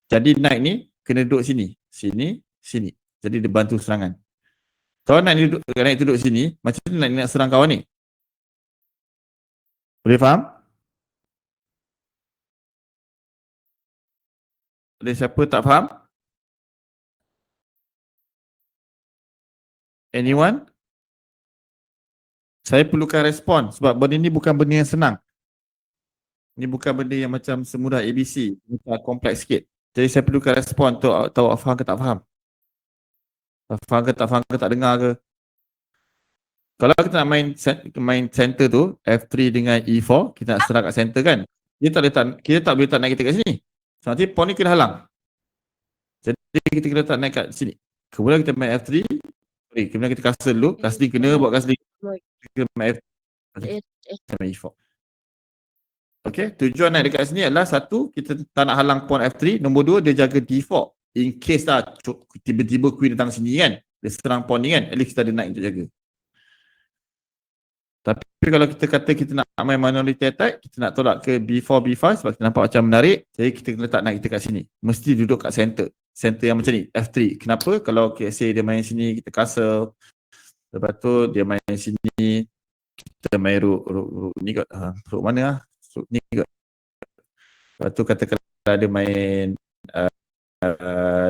Jadi naik ni kena duduk sini. Jadi dia bantu serangan. Kalau naik duduk sini, macam mana nak serang kawan ni? Boleh faham? Ada siapa tak faham? Anyone? Saya perlukan respon sebab benda ni bukan benda yang senang. Ini bukan benda yang macam semudah ABC, macam kompleks sikit. Jadi saya perlukan respon tu, tahu faham ke tak faham? Faham ke tak dengar ke? Kalau kita nak main center tu, F3 dengan E4, kita nak serang kat center kan? Kita tak boleh letak naik kita kat sini. So, nanti pawn ni kena halang. Jadi kita kena letak naik kat sini. Kemudian kita main F3, kemudian kita castle dulu. Casting kena buat casting. Kita main F3. Kita main E4. Okay, tujuan naik dekat sini adalah satu, kita tak nak halang pawn F3. Nombor dua, dia jaga D4. In case lah tiba-tiba queen datang sini kan, dia serang pawn ni kan, at least kita ada naik untuk jaga. Tapi kalau kita kata kita nak main minority attack, kita nak tolak ke B4, B5 sebab kita nampak macam menarik, jadi kita kena letak naik kita kat sini. Mesti duduk kat center. Center yang macam ni, F3. Kenapa? Kalau say dia main sini, kita castle. Lepas tu dia main sini, kita main rook ni kot. Rook mana lah? Rook ni kot. Lepas tu katakanlah dia main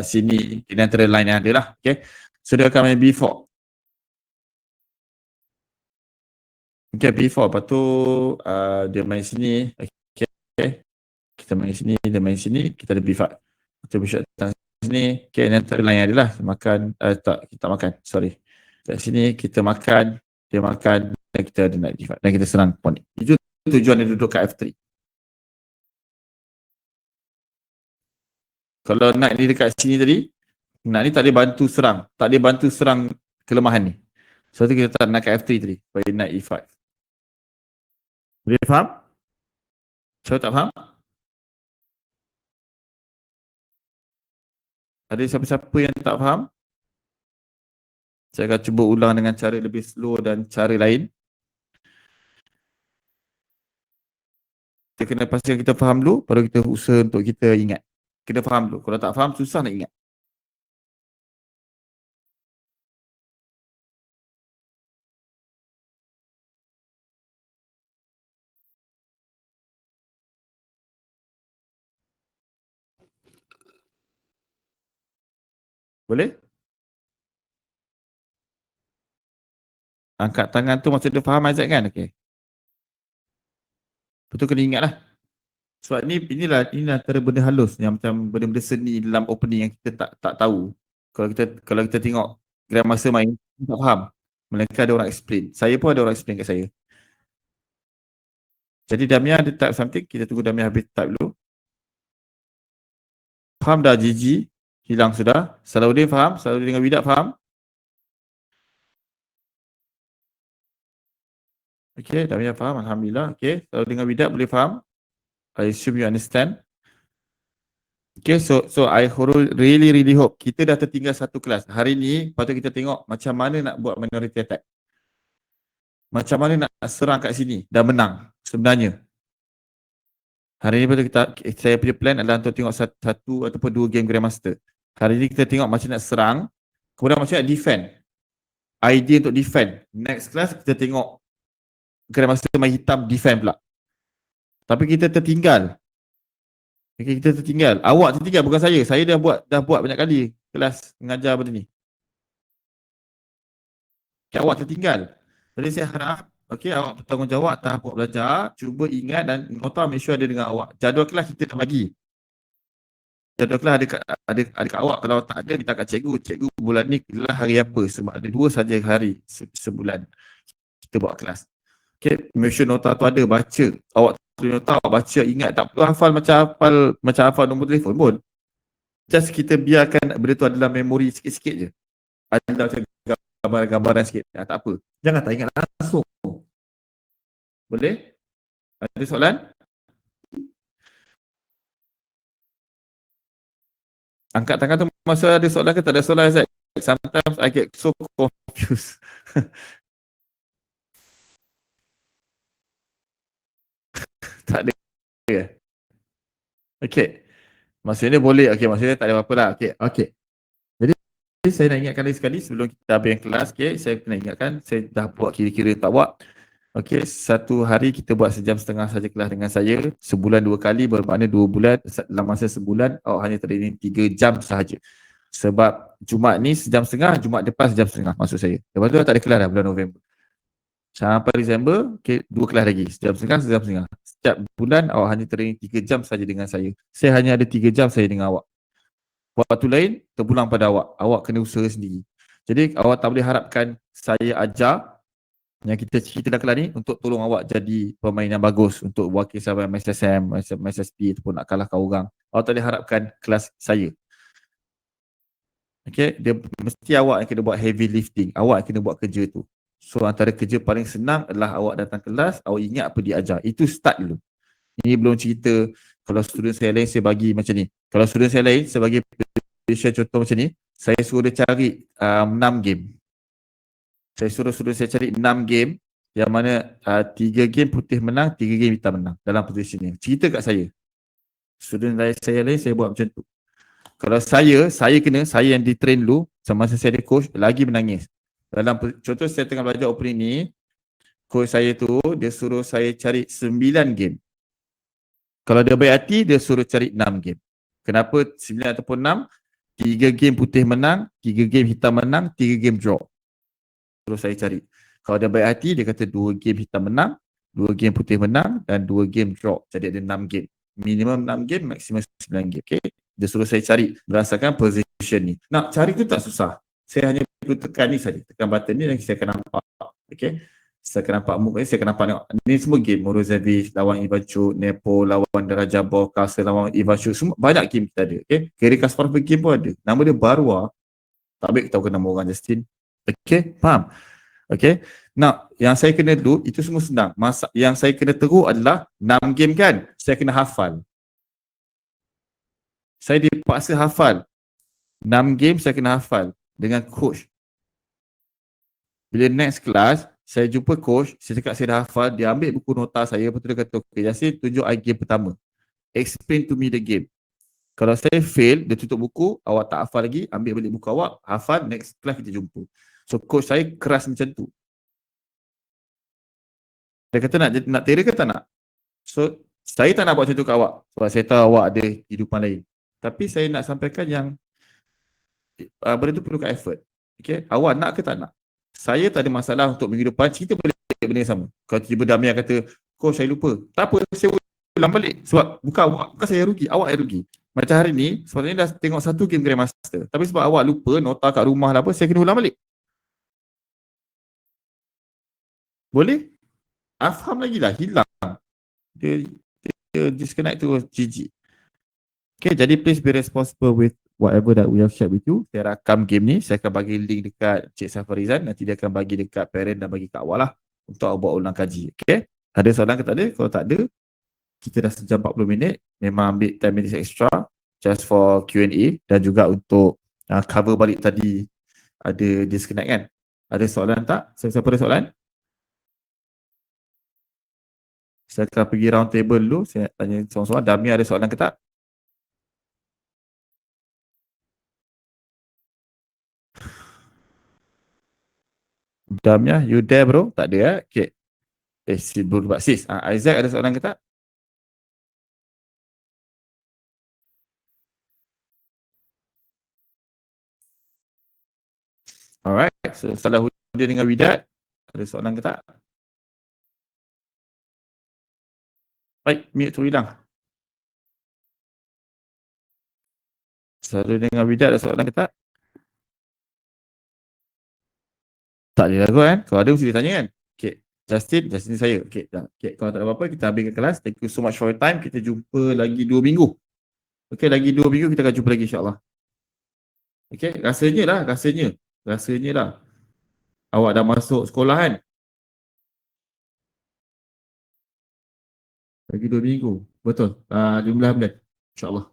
sini, ini antara line yang ada lah. Okay. So dia akan main B4. Okay, B4. Lepas tu dia main sini. Okay. Kita main sini, dia main sini. Kita ada B5. Kita bisa datang sini. Okay, ini antara line yang ada lah. Makan, kita makan. Sorry. Kat sini kita makan, dia makan, dan kita ada naik D5. Dan kita serang pawn ni. Itu tujuan dia duduk kat F3. Kalau naik ni dekat sini tadi, nak ni tak boleh bantu serang. Tak boleh bantu serang kelemahan ni. So tu kita tak nak kat F3 tadi. Bagi naik E5. Boleh faham? Siapa tak faham? Ada siapa-siapa yang tak faham? Saya akan cuba ulang dengan cara lebih slow dan cara lain. Kita kena pastikan kita faham dulu, baru kita usaha untuk kita ingat. Kena faham dulu. Kalau tak faham, susah nak ingat. Boleh? Angkat tangan tu maksud dia faham Aizat kan? Okey. Betul kena ingat lah. Sebab ini antara benda halus yang macam benda-benda seni dalam opening yang kita tak tahu. Kalau kita tengok Grandmaster main, tak faham. Mereka ada orang explain. Saya pun ada orang explain kat saya. Jadi Damia ada type something, kita tunggu Damia habis type dulu. Faham dah Gigi? Hilang sudah. Salahuddin faham? Salahuddin dengan Widak faham? Okay, Damia faham. Alhamdulillah. Okay, Salahuddin dengan Widak boleh faham? I assume you understand. Okay, so I really hope kita dah tertinggal satu kelas. Hari ni patut kita tengok macam mana nak buat minority attack. macam mana nak serang kat sini dan menang sebenarnya. Hari ni saya punya plan adalah untuk tengok satu ataupun 2 game Grandmaster. Hari ni kita tengok macam nak serang, kemudian macam nak defend. Idea untuk defend. Next class kita tengok Grandmaster main hitam defend pula. Tapi kita tertinggal. Okay, kita tertinggal. Awak tertinggal, bukan saya. Saya dah buat banyak kali kelas mengajar benda ni. Okay, awak tertinggal. Jadi saya harap awak bertanggungjawab atas buat belajar, cuba ingat dan nota make sure ada dengan awak. Jadual kelas kita dah bagi. Jadual kelas ada kat awak. Kalau tak ada, minta kat cikgu. Cikgu bulan ni adalah hari apa? Sebab ada 2 saja hari sebulan kita buat kelas. Okay, make sure nota tu ada, baca. Awak tulis nota, awak baca, ingat. Tak perlu hafal macam hafal nombor telefon pun. Just kita biarkan benda tu adalah memori sikit-sikit je. Ada macam gambar-gambaran sikit. Tak apa. Jangan tak ingat langsung. Boleh? Ada soalan? Angkat tangan tu masa ada soalan ke tak ada soalan, Zat? Sometimes I get so confused. Tak ada. Okay. Maksudnya boleh. Okay, maksudnya tak ada apa-apa lah. Okay. Jadi saya nak ingatkan lagi sekali sebelum kita habis kelas. Okay, saya kena ingatkan. Saya dah buat kira-kira tak buat. Okay, satu hari kita buat 1.5 jam saja kelas dengan saya. Sebulan 2 kali bermakna 2 bulan. Dalam masa sebulan, awak hanya training 3 jam sahaja. Sebab Jumaat ni 1.5 jam, Jumaat depan 1.5 jam maksud saya. Lepas tu tak ada kelas dah bulan November. Sampai Disember, okay, 2 kelas lagi. 1.5 jam. Setiap bulan awak hanya training 3 jam saja dengan saya. Saya hanya ada 3 jam saya dengan awak. Waktu lain, terpulang pada awak. Awak kena usaha sendiri. Jadi awak tak boleh harapkan saya ajar yang kita dah kelas ni untuk tolong awak jadi pemain yang bagus untuk wakil sahabat MSSM, MSSP ataupun nak kalahkan orang. Awak tak boleh harapkan kelas saya. Okay, dia mesti awak yang kena buat heavy lifting. Awak yang kena buat kerja tu. So antara kerja paling senang adalah awak datang kelas, awak ingat apa diajar. Itu start dulu. Ini belum cerita kalau student saya lain saya bagi macam ni. Kalau student saya lain saya bagi contoh macam ni, saya suruh dia cari 6 game. Saya suruh saya cari 6 game yang mana 3 game putih menang, 3 game hitam menang dalam position ni. Cerita kat saya. Student saya lain saya buat macam tu. Kalau saya yang di-train dulu, semasa saya ada coach, lagi menangis. Dalam contoh saya tengah belajar opening ni, coach saya tu, dia suruh saya cari 9 game. Kalau dia baik hati, dia suruh cari 6 game. Kenapa 9 ataupun 6? 3 game putih menang, 3 game hitam menang, 3 game draw. Terus saya cari. Kalau dia baik hati, dia kata 2 game hitam menang, 2 game putih menang dan 2 game draw. Jadi ada 6 game. Minimum 6 game, maksimum 9 game. Okay? Dia suruh saya cari berdasarkan position ni. Nak cari tu tak susah. Saya hanya perlu tekan ni saja. Tekan button ni dan saya akan nampak. Okay? Saya akan nampak muka ni, saya akan nampak. Ni semua game. Morozevich lawan Ivanchuk, Nepo lawan Derajabov, Kasser lawan Ivanchuk. Semua banyak game kita ada. Okay? Gary Kasparov game pun ada. Nama dia Barwa. Tak baik tahu ke nama orang Justin. Okay, faham? Okay, now yang saya kena do itu semua senang. Yang saya kena teruk adalah 6 game kan, saya kena hafal. Saya dipaksa hafal 6 game, saya kena hafal dengan coach. Bila next class saya jumpa coach, saya cakap saya dah hafal, dia ambil buku nota saya, betul dia kata, okay Yasin, tunjuk I game pertama, explain to me the game. Kalau saya fail, dia tutup buku, awak tak hafal lagi, ambil balik buku awak, hafal, next class kita jumpa. So coach saya keras macam tu. Dia kata nak terer ke tak nak? So saya tak nak buat macam tu kat awak sebab saya tahu awak ada kehidupan lain. Tapi saya nak sampaikan yang benda tu perlukan effort. Okay? Awak nak ke tak nak? Saya tak ada masalah untuk minggu depan kita boleh benda yang sama. Kalau tiba-tiba Damian kata, coach saya lupa. Tak apa, saya ulang balik. Sebab bukan saya rugi, awak yang rugi. Macam hari ni, sebenarnya dah tengok 1 game Grandmaster. Tapi sebab awak lupa, nota kat rumah lah apa, saya kena ulang balik. Boleh? Faham lagi lah, hilang. Dia disconnect tu, GG. Okay, jadi please be responsible with whatever that we have shared with you. Saya rakam game ni, saya akan bagi link dekat Cik Safarizan. Nanti dia akan bagi dekat parent dan bagi kat awak lah untuk awak buat ulang kaji. Okay? Ada soalan ke tak ada? Kalau tak ada, kita dah sejam 40 minit. Memang ambil 10 minutes extra just for Q&A dan juga untuk cover balik tadi ada disconnect kan? Ada soalan tak? Siapa ada soalan? Saya akan pergi round table dulu. Saya nak tanya soalan-soalan. Dami ada soalan ke tak? Damnya, you there bro? Tak ada ya? Okay. Si bro buat sis. Isaac ada soalan ke tak? Alright. So, Salahuddin dengan Widat. Ada soalan ke tak? Baik, mute tu hilang. Salahuddin dengan Widat ada soalan ke tak? Tak ada lagu kan? Kalau ada mesti ditanya kan? Okay. Justin saya. Okay. Kalau tak ada apa-apa, kita habiskan kelas. Thank you so much for your time. Kita jumpa lagi 2 minggu. Okay, lagi 2 minggu kita akan jumpa lagi insyaAllah. Okay, rasanya lah. Awak dah masuk sekolah kan? Lagi 2 minggu. Betul. 15 bulan. InsyaAllah.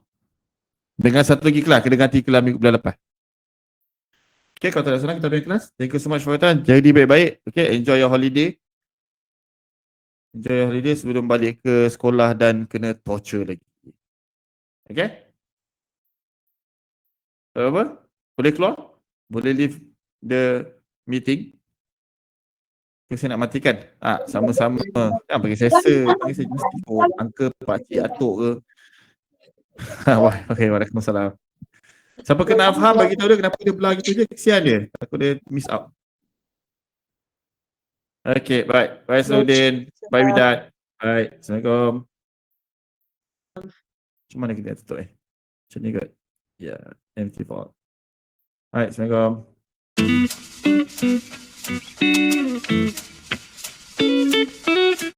Dengan satu lagi kelas. Kena ganti kelas bulan lepas. Okay, kalau tak ada soalan, kita habiskan kelas. Thank you so much for your time. Jadi baik-baik. Okay, enjoy your holiday. Enjoy your holiday sebelum balik ke sekolah dan kena torture lagi. Okay? Apa? Boleh keluar? Boleh leave the meeting? Saya nak matikan. Sama-sama. Jangan bagi sesa. Bagi saya mesti angka pakcik atuk ke. Okay, waalaikumsalam. Siapa kena faham bagi tahu dia kenapa dia belah gitu je. Kesian dia. Aku dia miss out. Okay, bye. Bye Salahuddin. Bye Widat. Bye. Assalamualaikum. Macam mana kita tutup Macam ni kot. Ya, empty fault. Alright, Assalamualaikum.